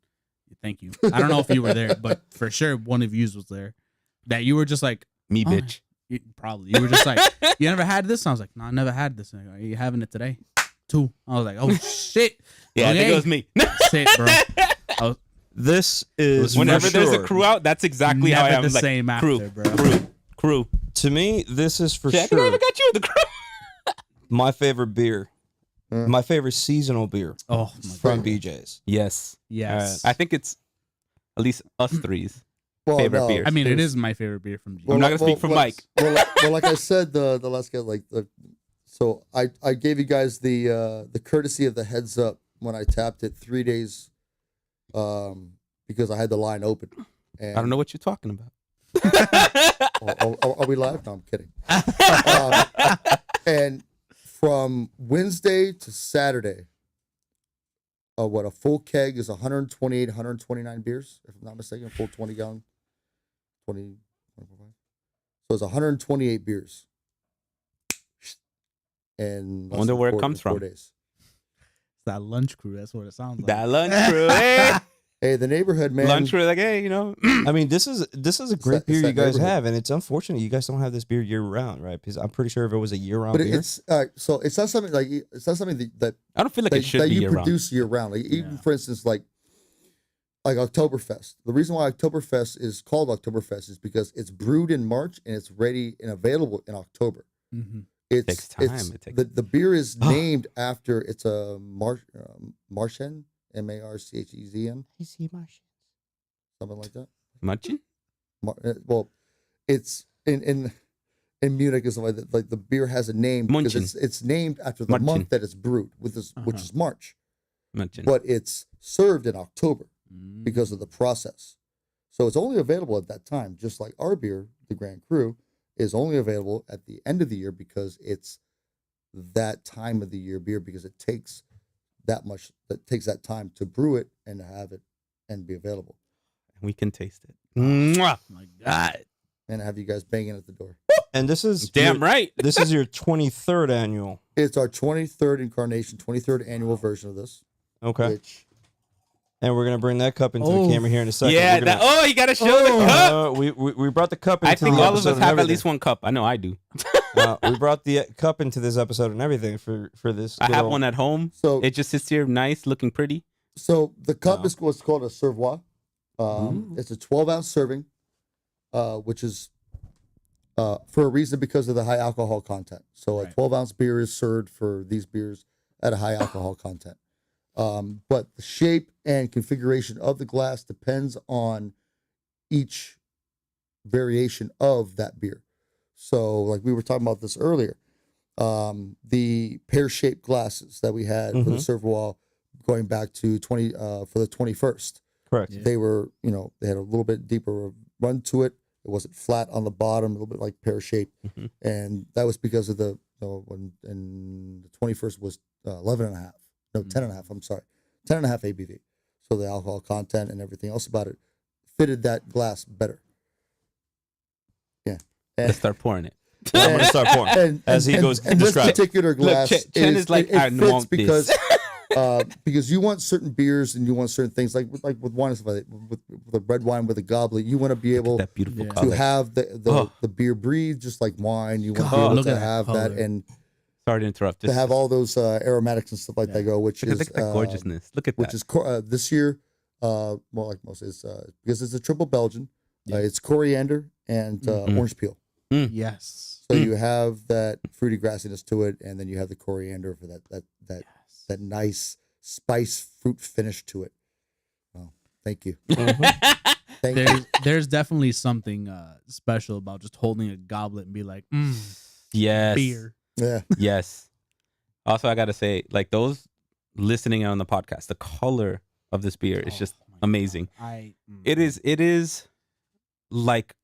Thank you. I don't know if you were there, but for sure one of yous was there. That you were just like, Me, Oh. bitch. probably. You were just like, you never had this? And I was like, no, I never had this. And are you having it today? 2. I was like, oh shit. Yeah, I think Okay. it was me. Shit, bro. This is Whenever for there's a sure. crew out, that's exactly how I Never am. the Like, same crew, after, bro. crew. To me, this is for Shit, I think I sure even got you the crew. my favorite beer. Mm. My favorite seasonal beer Oh my from god. BJ's. Yes. Yes. I think it's at least us three's. Well, Favorite no, beer. I mean, it there's- is my favorite beer from G. I'm not gonna speak for Mike. Well, like I said, the last guy, so I gave you guys the courtesy of the heads up when I tapped it 3 days, because I had the line open. And I don't know what you're talking about. Are we live? No, I'm kidding. And from Wednesday to Saturday, what a full keg is 128, 129 beers, if I'm not mistaken, a full 20 gallon, 20, 25. So it's 128 beers. And I wonder where it comes from. 4 days. That lunch crew. That's what it sounds like. That lunch crew, hey. Hey, the neighborhood, man. Lunch crew, like, hey, you know. I mean, this is a great beer that you guys neighborhood. have, and it's unfortunate you guys don't have this beer year round, right? Because I'm pretty sure if it was a year round But beer, it's so it's not something that I don't feel like it should that be you year round. produce year round. Like even for instance, like Oktoberfest. The reason why Oktoberfest is called Oktoberfest is because it's brewed in March and it's ready and available in October. Mm-hmm. It's takes time. The beer is named after it's a Marchen, Marchezn, something like that. Munchin? Well, it's in Munich is like the beer has a name because Munchen. it's named after the Marchen. month that it's brewed, which is March, Munchin. but it's served in October Mm. because of the process. So it's only available at that time, just like our beer, the Grand Cru, is only available at the end of the year because it's that time of the year beer because it takes that time to brew it and to have it and be available. We can taste it. Mwah. My God. And have you guys banging at the door. and this is Damn right. This is your 23rd annual. It's our 23rd incarnation, 23rd annual version of this. Okay, Which and we're gonna bring that cup into the camera here in a second. Yeah. We're gonna- You got to show the cup. we brought the cup into I think the all of episode us and have at everything. least one cup. I know I do. We brought the cup into this episode and everything for this. I good have old- one at home. so It just sits here nice, looking pretty. so the cup Wow. is what's called a servois. It's a 12-ounce serving, which is for a reason because of the high alcohol content. So a Right. 12-ounce beer is served for these beers at a high alcohol content. But the shape and configuration of the glass depends on each variation of that beer. So, like we were talking about this earlier, the pear-shaped glasses that we had for the servois going back to for the 21st. Correct. Yeah. They were, they had a little bit deeper run to it. It wasn't flat on the bottom, a little bit like pear-shaped, and that was because of when the 21st was 11.5. No, 10.5. I'm sorry, 10.5 ABV. So the alcohol content and everything else about it fitted that glass better. Yeah. Let's start pouring it. I'm gonna start pouring as he goes. And this describe. particular glass, Chen is like, I fits want because this. because you want certain beers and you want certain things like with wine and stuff like that, with the red wine with a goblet, you want to be able That beautiful Yeah. to color. have the beer breathe just like wine. You want to be God, able look to at that have that color. and Sorry to interrupt. to have all those aromatics and stuff like that go, which Look is at that gorgeousness. Look at which that. is this year more like most is because it's a triple Belgian. It's coriander and orange peel. Yes. So you have that fruity grassiness to it, and then you have the coriander for that nice spice fruit finish to it. Oh, thank you. Thank you. There's definitely something special about just holding a goblet and be like, Yes. beer. Yeah. Yes. Also, I gotta say, like those listening on the podcast, the color of this beer is just amazing. It is like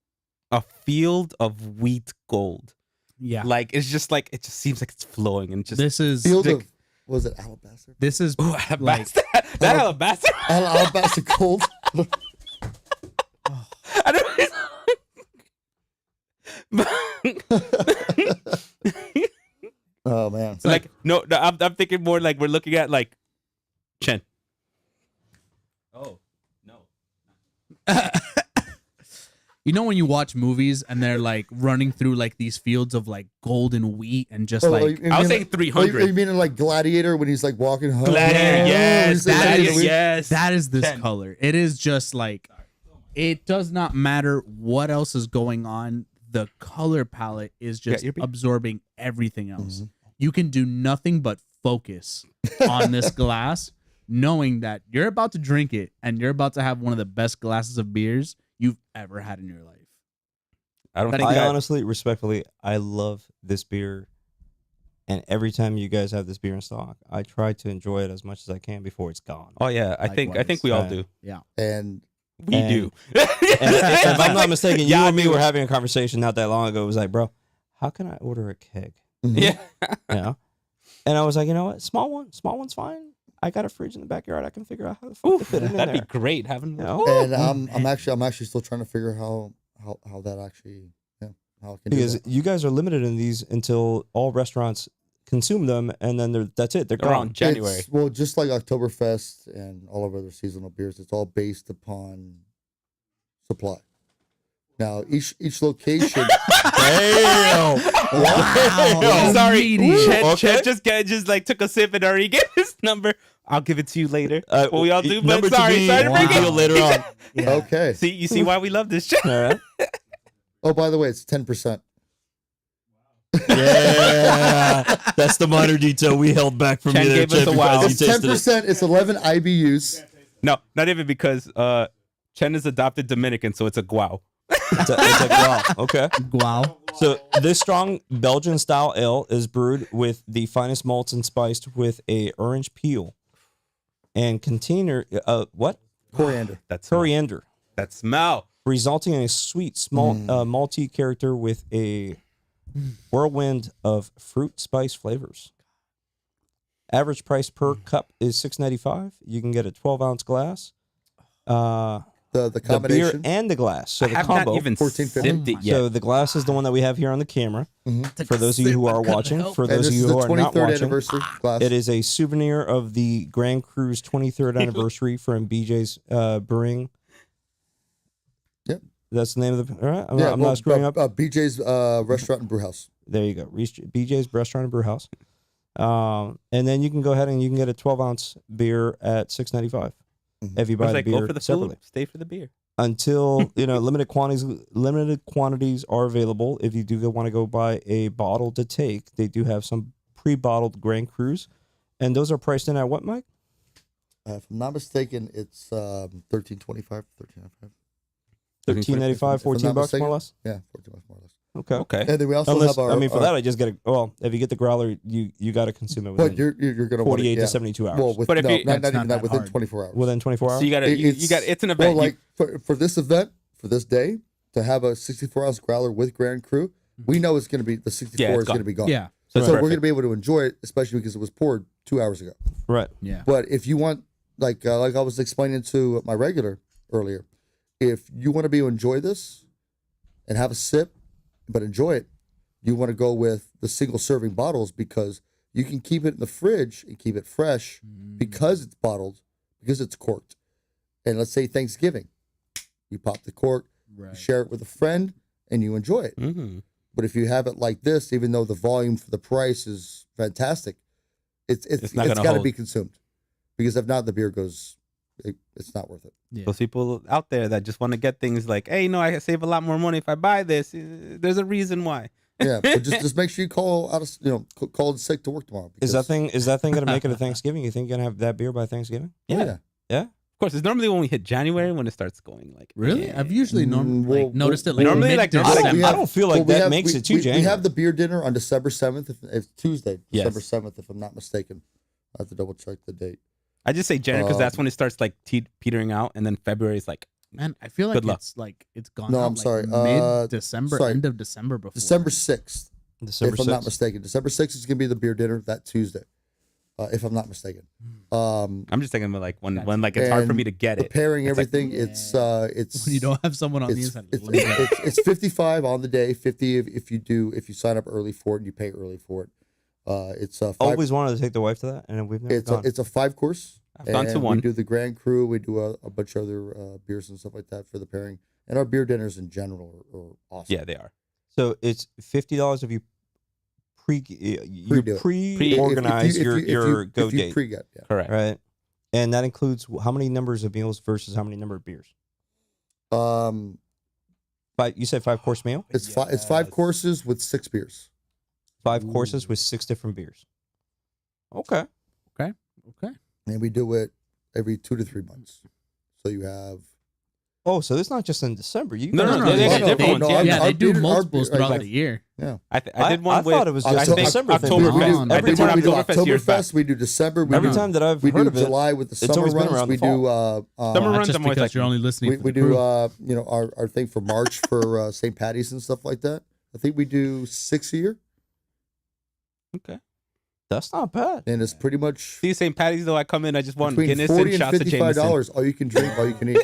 a field of wheat gold. Yeah. Like it's just like it just seems like it's flowing and just This is Field of was it alabaster? this is Ooh, alabaster. That alabaster. Alabaster gold. I don't. Oh man. Like no, I'm thinking more like we're looking at like Chen. Oh no. You know when you watch movies and they're like running through like these fields of like golden wheat and just like you I was mean saying Are 300. you meaning like Gladiator when he's like walking home? Gladiator, yes, He's like, Gladiator, "Wait, yes. that is this 10. color. It is just like it does not matter what else is going on. The color palette is just your beer. absorbing everything else. You can do nothing but focus on this glass, knowing that you're about to drink it and you're about to have one of the best glasses of beers you've ever had in your life. I don't think I that, honestly, respectfully, I love this beer, and every time you guys have this beer in stock, I try to enjoy it as much as I can before it's gone. Oh yeah, I think we all do. Yeah. And We do. And if I'm not mistaken, you Yeah, and me I were do. having a conversation not that long ago. It was like, bro, how can I order a keg? Yeah. You know? And I was like, you know what? Small one's fine. I got a fridge in the backyard. I can figure out how the fuck to fit it in That'd there. be great having. You know? And I'm actually still trying to figure how that actually how it can Because do that. you guys are limited in these until all restaurants consume them, and then that's it. They're Around gone. January. Well, just like Oktoberfest and all of our other seasonal beers, it's all based upon supply. Now each location. Damn. Wow. Sorry, Immediate. Chet just like took a sip and already gave his number. I'll give it to you later. What we all do, but number to sorry be to bring revealed it. later on. Yeah. Okay. See, you see why we love this shit. All right. Oh, by the way, it's 10%. Yeah, that's the minor detail we held back from Chen you there, gave us Chet, a wow. because It's you tasted it. 10%. It's 11 IBUs. No, not even because Chen is adopted Dominican, so it's a guau. It's like, wow, okay. Wow. So this strong Belgian style ale is brewed with the finest malts and spiced with a orange peel and container what Coriander. That's coriander, that smell. resulting in a sweet small malty character with a whirlwind of fruit spice flavors. Average price per cup is $6.95. You can get a 12-ounce glass. The The beer combination. and the glass. So I the have combo. not even $14.50. sipped it yet. So the glass is the one that we have here on the camera. For those of you who are watching, for And those this of is you the who are not 23rd watching, anniversary glass. it is a souvenir of the Grand Cru's 23rd anniversary from BJs Brewing. Yep. That's the name of the. All right, I'm Yeah, not screwing up. BJ's Restaurant and Brew House. There you go. BJ's Restaurant and Brew House. And then you can go ahead and you can get a 12-ounce beer at $6.95 if you I buy was the like, beer go for the separately. food, stay for the beer. Until limited quantities are available. If you do want to go buy a bottle to take, they do have some pre-bottled Grand Crus, and those are priced in at what, Mike? If I'm not mistaken, it's $13.25, $13.95. $13.95, If I'm $14 not bucks more or mistaken. less. Yeah, $14 more or less. Okay. Okay. And then we also Unless have our. for that I just get if you get the growler, you got to consume it But within you're gonna 48 yeah. to 72 hours. Well, But if you- not That's even not that, within hard. 24 hours. within 24 hours. So you got it's an event. Well, like for this event, for this day, to have a 64-ounce growler with Grand Cru, we know it's gonna be the 64 it's is gonna gone. be gone. Yeah. so So it's we're gonna perfect. be able to enjoy it, especially because it was poured 2 hours ago. Right. Yeah. But if you want, like I was explaining to my regular earlier, if you want to be able to enjoy this and have a sip, but enjoy it, you want to go with the single serving bottles because you can keep it in the fridge and keep it fresh because it's bottled, because it's corked. And let's say Thanksgiving, you pop the cork, you Right. share it with a friend, and you enjoy it. Mhm. But if you have it like this, even though the volume for the price is fantastic, it's not gonna got to hold. be consumed because if not, the beer goes. It's not worth it. Yeah. Those people out there that just want to get things like, hey, no, I can save a lot more money if I buy this. There's a reason why. Yeah, but just make sure you call out call in sick to work tomorrow. Is that because- thing gonna make it a Thanksgiving? You think you're gonna have that beer by Thanksgiving? Oh, Yeah. yeah. Of course, it's normally when we hit January when it starts going like. Really? yeah. I've usually Well, noticed it like normally, like, I December. don't, I don't feel like Well, we that have- makes we- it too we, January. We have the beer dinner on December 7th, if Tuesday, Yes. December 7th, if I'm not mistaken. I have to double check the date. I just say January because that's when it starts like petering out, and then February is like. Man, I feel like Good luck. it's gone. No, out, I'm like, sorry. Mid-December, sorry. end of December before. December 6th, December if I'm not 6th. mistaken. December 6th is going to be the beer dinner that Tuesday, if I'm not mistaken. I'm just thinking about like when That's- like it's hard for and me to get it. Preparing It's like, everything, it's When you don't have someone on the it's, inside. it's, let me guess. it's 55 on the day, 50 if you sign up early for it and you pay early for it. It's five, Always wanted to take the wife to that, and we've never it's gone. it's a 5-course. I've gone to and one. We do the Grand Cru. We do a bunch of other beers and stuff like that for the pairing. And our beer dinners in general are awesome. Yeah, they are. So it's $50 if you Pre-do it. pre-organize your go if you date, pre-get, yeah. Correct. right? And that includes how many numbers of meals versus how many number of beers. You said 5-course meal, It's five Yes. courses with 6 beers. 5 courses with 6 different beers. Okay. Okay. And we do it every 2 to 3 months. So you have Oh, so it's not just in December. You No, guys no, do they this- got different ones, yeah. Yeah, our they do beer- our multiples beer- throughout like, the year. Yeah. I did one I with. thought it was just I a think December thing. Oktoberfest. I Every did time one we do Oktoberfest years back. Oktoberfest, we do December. We Every do, time that I've we heard do of it, July with the it's summer always been runs. around We the do Summer That's runs, just I'm always because like, you're only listening we for the do crew. you know our thing for March for St. Patty's and stuff like that. I think we do 6 a year, okay. That's not bad. and it's pretty much See, St. Patty's though, I come in, I just want between Guinness $40 and and shots of Jameson. $55. All you can drink, all you can eat.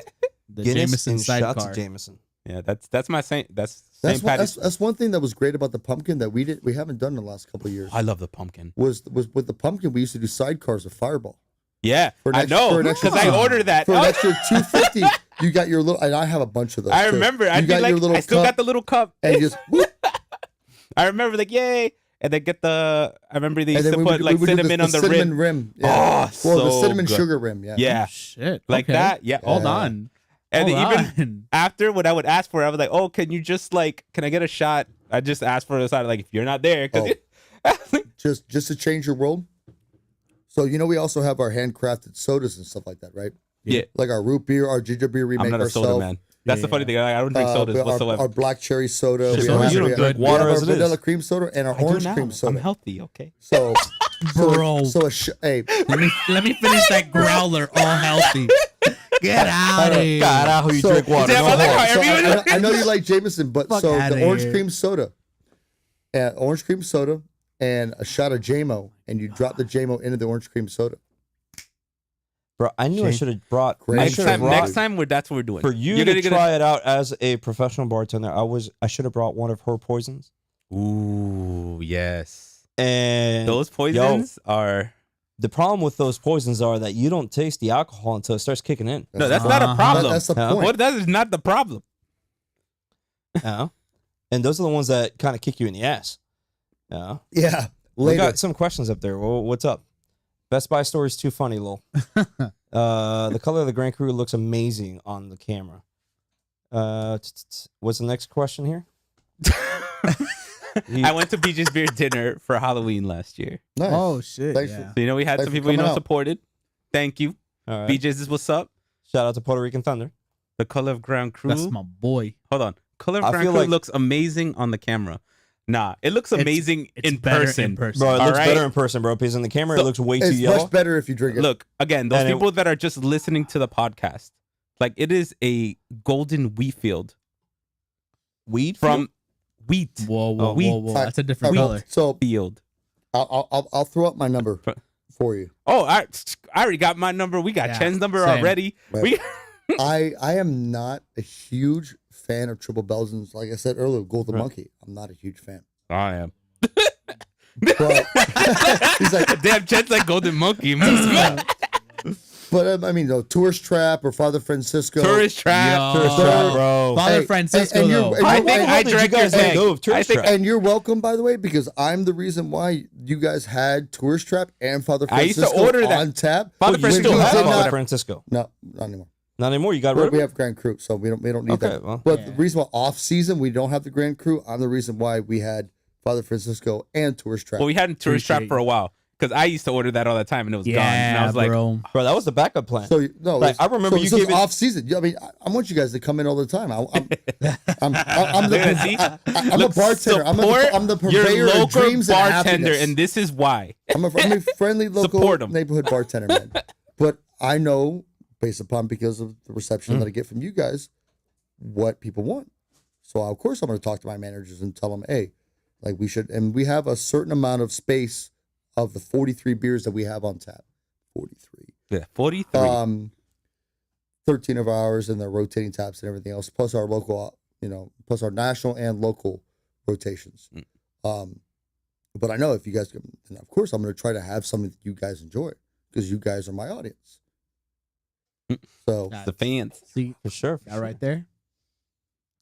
The Guinness Jameson and shots sidecar. of Jameson. Yeah, that's my Saint. That's That's St. one, Patty's. that's one thing that was great about the pumpkin that we haven't done in the last couple of years. I love the pumpkin. Was with the pumpkin we used to do sidecars of Fireball. Yeah, For an I extra- know for an extra- because I ordered that. For an Oh, extra $2.50, you got your little. And I have a bunch of those. I too. remember. You I'd be got your like, little I still cup, got the little cup. and you just. Whoop, I remember like, yay, and then get the. I remember they and used then to we put would, like we would do cinnamon on the cinnamon rim. Yeah. Oh, well, the so cinnamon good. sugar rim. Yeah. Yeah, Shit. like okay. that. Yeah. Hold Yeah. on. And Hold even on. after what I would ask for, I was like, oh, can you just like, can I get a shot? I just asked for the side. Like, if you're not there, because Just to change your world. So we also have our handcrafted sodas and stuff like that, right? yeah, Like our root beer, our ginger beer we I'm make not a ourselves. soda man. That's the funny thing. I don't drink sodas whatsoever. Our black cherry soda. Shit, We soda, have, you don't we drink have water our as it is. vanilla cream soda and our I do orange now. cream soda. I'm healthy, okay. So, Bro. hey, let me finish that growler all healthy. Get out of here. God, how you So- drink water. Yeah, No I like more. how so everyone- I know you like Jameson, but Fuck so outta the orange here. cream soda, and a shot of JMO, and you drop the JMO into the orange cream soda. Bro, I knew I should have brought. Great. I Next should have time, brought next time, that's what we're doing. for you You're to gonna try it out as a professional bartender. I should have brought one of her poisons. Ooh, yes. And Those poisons are. the problem with those poisons are that you don't taste the alcohol until it starts kicking in. No, that's not a Uh-huh. problem. That's the Huh? point. What? That is not the problem. Yeah. And those are the ones that kind of kick you in the ass. Yeah. Yeah, We later. got some questions up there. What's up? Best Buy story's too funny, lol. The color of the Grand Cru looks amazing on the camera. What's the next question here? I went to BJ's Beer dinner for Halloween last year. Nice. Oh shit. Thanks yeah. So, we had Thanks some for people, coming out. supported. Thank you. All right. BJ's is what's up. Shout out to Puerto Rican Thunder. The color of Grand Cru. That's my boy. Hold on. Color of I Grand feel Cru like- looks amazing on the camera. Nah, it looks amazing It's in better person. in person. Bro, it All looks right. better in person, bro. Because in the camera, So- it looks way too It's yellow. much better if you drink it. Look, again, those And it- people that are just listening to the podcast, like it is a golden wheat field Weed from wheat Whoa, whoa, wheat. whoa, whoa. That's a different Okay, color. So field. I'll throw up my number for you. Oh, I already got my number. We got Yeah, Chen's number same. already. Right. We I am not a huge fan of triple Belgians. Like I said earlier, Golden Right. Monkey. I'm not a huge fan. I am. But he's like, Damn, Chen's like golden monkey. but I mean, Tourist Trap or Father Francisco. Tourist trap. Yo. Tourist trap, bro. Father Hey, Francisco, and you're- though. and I you're- think and- I did you drank your guys let thing. go of Tourist I think Trap? And you're welcome, by the way, because I'm the reason why you guys had Tourist Trap and Father I used Francisco to order that. on tap. Father When Francisco you Still has did have Father Father not- Francisco. No, not anymore. Not anymore. You got rid But of we it? have Grand Cru, so we don't need Okay, that. well. But Yeah. the reason why off season we don't have the Grand Cru, I'm the reason why we had Father Francisco and Tourist Trap. Well, we had tourist trap Appreciate for a while because I used to order that all the time and it was gone. And I Yeah, was like, bro. Bro, that was the backup plan. So Like, I remember you so gave it- off season. I mean, I want you guys to come in all the time. I'm Look at see? I'm a Look, bartender. support I'm the your purveyor of local dreams bartender, and happiness. and this is why. I'm a friendly local Support 'em. neighborhood bartender, man. But I know, based upon because of the reception that I get from you guys, what people want. So of course I'm going to talk to my managers and tell them, hey, like we should, and we have a certain amount of space of the 43 beers that we have on tap. 43. Yeah, 43. 13 of ours and the rotating taps and everything else, plus our local, plus our national and local rotations. But I know if you guys, and of course I'm going to try to have something that you guys enjoy because you guys are my audience. So the fans. See, For sure. that right there.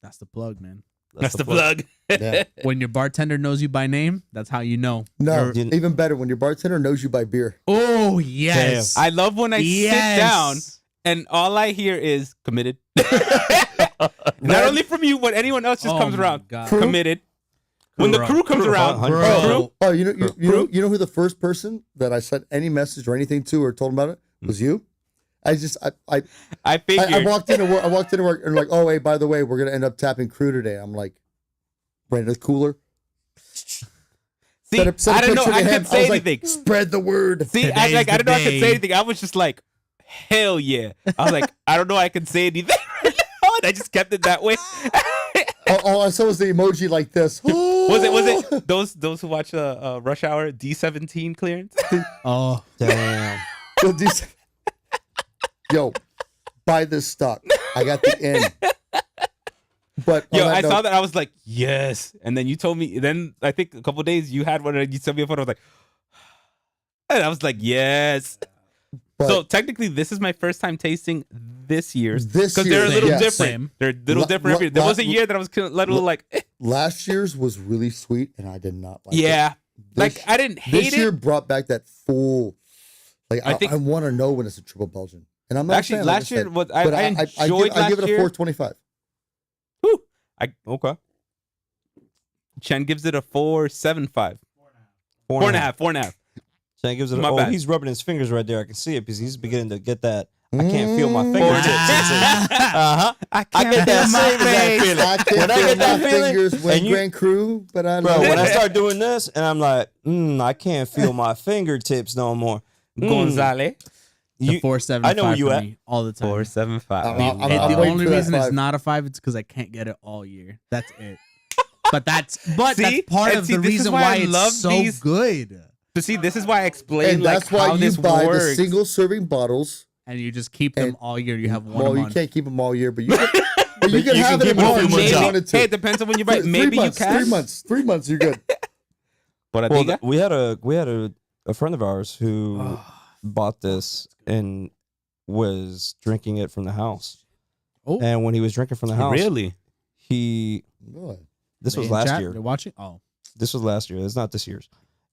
That's the plug, man. That's the plug. yeah. When your bartender knows you by name, that's how you know. No, You- even better when your bartender knows you by beer. Oh yes. I love when I sit down and all I hear is committed. Not only from you, but anyone else just comes around. Crew? Committed. When the Bro. crew comes Crew, around, 100%. crew. Oh, you know who the first person that I sent any message or anything to or told him about it was you. I I walked into work and like, oh, hey, by the way, we're gonna end up tapping Crew today. I'm like, right in the cooler. See, Sent a I don't know. picture to I him. couldn't say was like, anything. Spread the word. See, I didn't know I could say anything. I was just like, hell yeah. I was like, I don't know I can say anything right now. And I just kept it that way. All I saw was the emoji like this. Was it those who watch Rush Hour D17 clearance? Oh, Damn. Yo, buy this stock. I got the end. But Yo, on I that saw note, that. I was like, yes. And then you told me. Then I think a couple days you had one, and you sent me a photo. I was like, and I was like, yes. but So technically, this is my first time tasting this year's This because they're a year's, little yeah. different. Same. They're a little different. Every there was a year that I was a little like, last year's was really sweet, and I did not like it. yeah, This- like I didn't hate This year it. brought back that full. Like I think- I want to know when it's a triple Belgian, and I'm not Actually, a fan, like last year said. was But I enjoyed I give last it a year. 4.25. Whew. Okay. Chen gives it a 4.75. 4.5. Shane gives it. My Oh, bad. he's rubbing his fingers right there. I can see it because he's beginning to get that. I can't feel my fingertips. Ah. I get that same exact feeling. I can When I feel get that my feeling, fingers when and you- Grand Cru, but I Bro, know when I start doing this, and I'm like, I can't feel my fingertips no more. Gonzale. the You, 4.75 I know where you for at. me all the time. 4.75. I'm And the waiting only for that reason it's 5. not a 5 is because I can't get it all year. That's it. But that's See? that's part And of see, the this is reason why why I it's love so these- good. So see, this is why I explained And like that's why how you this buy works. the single serving bottles. And you just keep them And- all year. You have one a Well, you month. can't keep them all year, but you can, but you you can can have it keep in them a March few if months you out. wanted to. Hey, it depends on when you buy. Three Maybe you months, can. 3 months. 3 months, you're good. But I well, think we had a friend of ours who bought this and was drinking it from the house. Oh. And when he was drinking from the house, really. he Good. this They was in last chat? year. They're watching. Oh, This was last year. It's not this year's.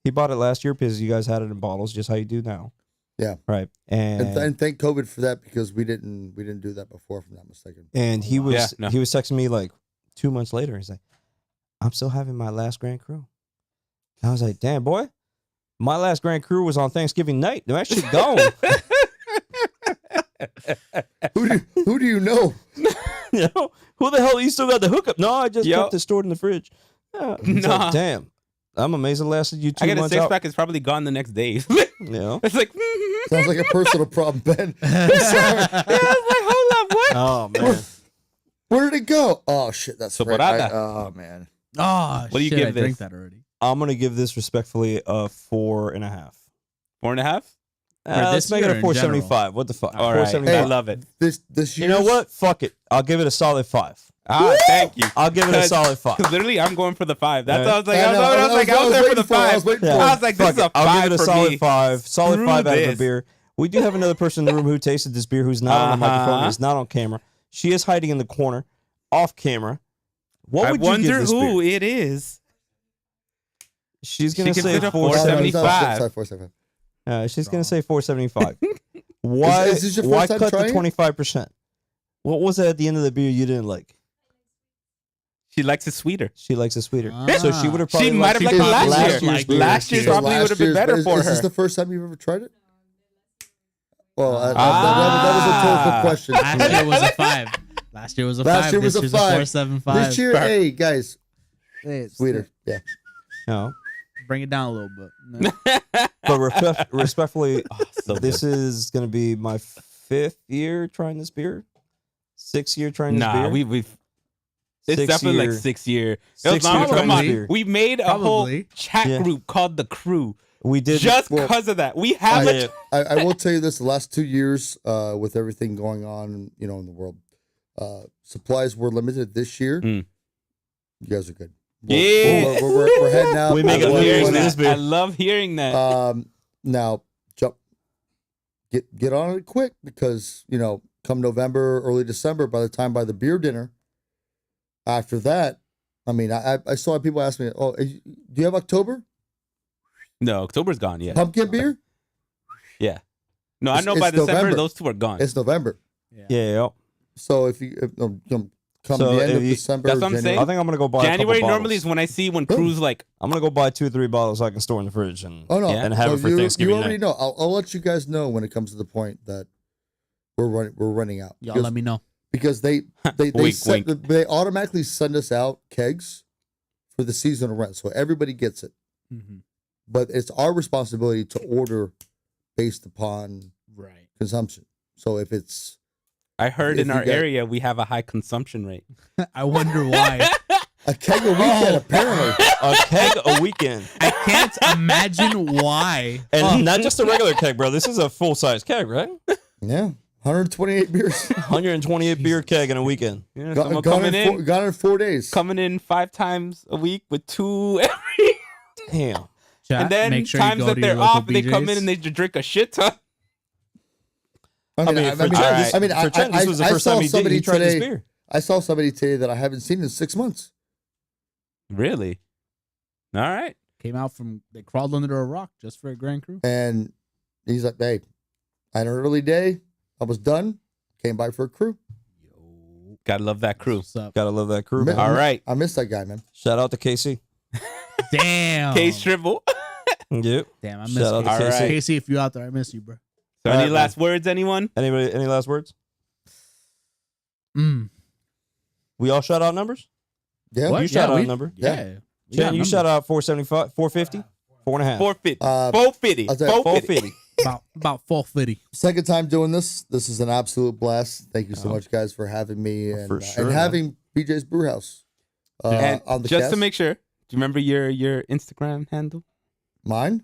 He bought it last year because you guys had it in bottles, just how you do now. Yeah. Right. And thank COVID for that because we didn't do that before, if I'm not mistaken. And he was Yeah, no. he was texting me like 2 months later. He's like, "I'm still having my last Grand Cru." And I was like, "Damn, boy, my last Grand Cru was on Thanksgiving night. That shit gone." Who do you know? You know, who the hell you still got the hookup? No, I just Yo. kept it stored in the fridge. Yeah. He's Nah. like, damn, I'm amazed it lasted you 2 I got a months six out. pack. It's probably gone the next day. You know? It's like, Sounds like a personal problem, Ben. yeah, I was like, hold up, what? Oh man, Where did it go? Oh shit, that's right. Soporata. Oh man. oh, What do you shit, give I drank this? that already. I'm gonna give this respectfully a 4.5. 4.5. Let's this make it year a in 4.75. What the fuck? All right, 4.75. I Hey. love it. This You know year's- what? Fuck it. I'll give it a solid 5. Ah, thank you. I'll give it a solid 5. Because literally, I'm going for the 5. That's Right. what I was like. I know, I was there for the 5. I was waiting for Yeah. it. I was like, this Fuck is a it. I'll 5 give it a for solid me. 5. Solid Screw 5 out of a this. beer. We do have another person in the room who tasted this beer who's not on the microphone. Uh-huh. Is not on camera. She is hiding in the corner, off camera. What I would you wonder give this who beer? it is. She's She gonna gives say it a 4.75. 4.75. 4.75. She's gonna say 4.75. Why? Is this your why first time cut the trying it? 25%? What was it at the end of the beer you didn't like? She likes it sweeter. She likes it sweeter, Ah. so she would have probably She might have liked it probably last liked year. year's beer. Last year's So probably last would have been year's- better for Is this her. the first time you've ever tried it? Well, that Ah. was a rhetorical question. Last year was a 5. Last year was a 5. Last year was this a year's 5. 4.75. This year, hey guys, Hey, it's- sweeter. Yeah. No, Bring it down a little bit. No. but respectfully, So this is gonna be my 5th year trying this beer. 6th year trying this Nah, beer. we've. It's 6 definitely year- like 6 year. It was 6 long- year Come trying on, this beer. we made a whole Probably. chat Yeah. group called the Crew We did just well, because of that. We have it. I will tell you this: the last 2 years, with everything going on, in the world, supplies were limited. This year, Mm. you guys are good. Yeah. We're heading out. We make I it love look hearing good. that. This beer. I love hearing that. Now, get on it quick because come November, early December, by the beer dinner. After that, I mean, I still have people ask me, "Oh, do you have October No, October's gone. Yeah. pumpkin beer?" Yeah. No, I It's- know by it's December November. those two are gone. It's November, Yeah. so if come So the end if of you- December, That's what I'm January, saying. I think I'm gonna go buy January a couple normally bottles. is when I see when Boom. Crew's like, I'm gonna go buy 2 or 3 bottles so I can store in the fridge and Oh no, Yeah. and have it for you Thanksgiving already night. know. I'll let you guys know when it comes to the point that we're running out. Y'all because, let me know. because they Wink, they automatically send us out kegs for the seasonal rent, so everybody gets it. Mhm. But it's our responsibility to order based upon Right. consumption. So if it's I heard If in you our got- area we have a high consumption rate. I wonder why. a keg a weekend, apparently. A keg a weekend. I can't imagine why. And not just a regular keg, bro. This is a full-size keg, right? Yeah, 128 beers. 128 beer keg in a weekend. Yeah, Got, someone gone, coming in, gone in 4 days. coming in 5 times a week with 2 every. Damn. Chat, And then make sure you times go that to your they're local off, they come in BJs. and they drink a shit ton. I mean, for Chen, this, I mean, for Chen, this was the first time he tried this beer. I saw somebody today that I haven't seen in 6 months. Really? All right. Came out from, they crawled under a rock just for a Grand Cru. And he's like, hey, I had an early day. I was done. Came by for a crew. Gotta love that crew. What's up? Gotta love that crew. Mi- Man. All right. I miss that guy, man. Shout out to KC. Damn. Case Triple. Yep. Damn, I miss Shout out you. to All KC. right. Casey, if you out there, I miss you, bro. So All any right, last words, anyone? Anybody? Any last words? Mm. We all shout out numbers. Yeah. What? You shout out we- a number. Yeah. We got Chen, you numbers. shout out 475, 450, 4.5. 450. Uh, 450. I'll tell you- 450. 450. About 450. Second time doing this. This is an absolute blast. Thank you so Oh. much, guys, for having me and, For sure, and man. having BJ's Brewhouse And on the just cast. to make sure, do you remember your Instagram handle? Mine.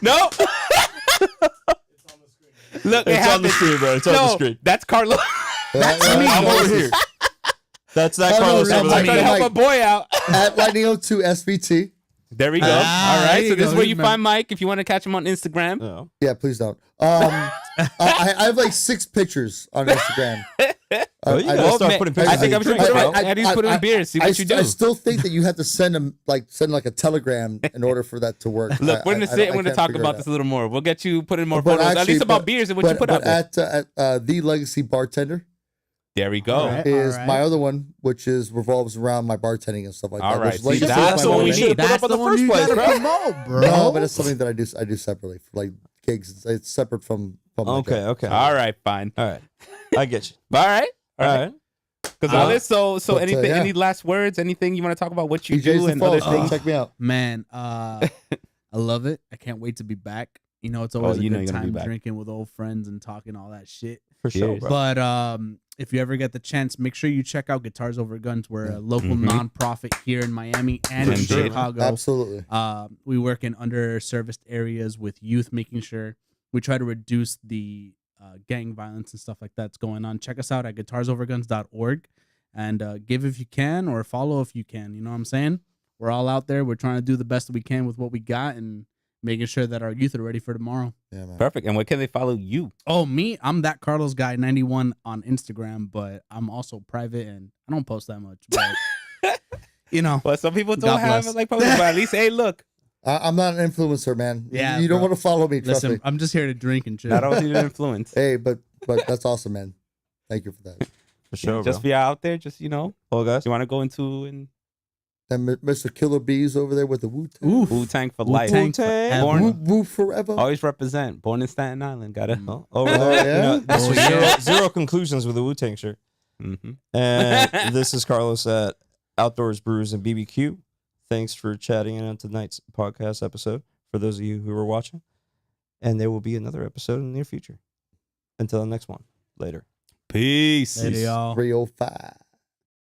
No. Look, it It's on the happened. screen, bro. It's on the No, screen. that's Carlos. That's me. I'm over here. That's that Oh, no, Carlos no, over no, I'm there. trying to help my boy out. At Lightning02 SVT. There we go. Ah, All there right. you So this go. is where you Remember. find Mike if you want to catch him on Instagram. No. Yeah, please don't. I have like 6 pictures on Instagram. Oh, you I- gotta Well, start man, putting I pictures think in I'm your sure drink, put bro. it- Eddie's putting in beers. See what you do. I still think that you have to send them send like a telegram in order for that to work. Look, we're gonna sit and we're gonna can't talk figure about it this out. a little more. We'll get you put in more But photos, at actually- least about but- beers and what you put out there. at the Legacy Bartender There we go. All right. is my other one, which is revolves around my bartending and stuff like All that. right, which see, Legacy that's is the my one we main- need. Put up in the first place, bro. promote, bro. No, but it's something that I do separately for like gigs. It's separate from my Okay, job. okay. All right, fine. All right. I get you. All right. All right. Gonzalez, so but, anything, yeah. any last words? Anything you want to talk about? What you BJ's do the and other Falls. things? Check me out. Man, I love it. I can't wait to be back. You know, it's always you a know good you're gonna be time back. drinking with old friends and talking all that shit. For sure, Cheers. bro. But if you ever get the chance, make sure you check out Guitars Over Guns. We're a local Mhm. nonprofit here in Miami and in For sure. Chicago. Absolutely. We work in underserviced areas with youth, making sure we try to reduce the gang violence and stuff like that's going on. Check us out at guitarsoverguns.org and give if you can or follow if you can. You know what I'm saying? We're all out there. We're trying to do the best that we can with what we got and making sure that our youth are ready for tomorrow. Yeah, man. Perfect. And where can they follow you? Oh, me? I'm that Carlos guy 91 on Instagram, but I'm also private and I don't post that much. But you know, Well, some people don't God have bless. it like posted, but at least, hey, look. I'm not an influencer, man. Yeah, you don't bro. want to follow me. Trust listen, me. I'm just here to drink and chill. Not only an influence. Hey, but that's awesome, man. Thank you for that. For sure, Just bro. be out there, just, Well, guys. you want to go into and And Mr. Killer Bees over there with the Wu Tang. Oof. Wu-Tang for life. Wu-Tang Wu-Tang. forever. Born- Woo woo forever. Always represent. Born in Staten Island. Gotta. Oh, over there. yeah? You know, this Oh, is yeah. zero conclusions with the Wu-Tang shirt. Mm-hmm. And this is Carlos at Outdoors Brews and BBQ. Thanks for chatting in on tonight's podcast episode for those of you who are watching. And there will be another episode in the near future. Until the next one. Later. Peace. Later, y'all. 305.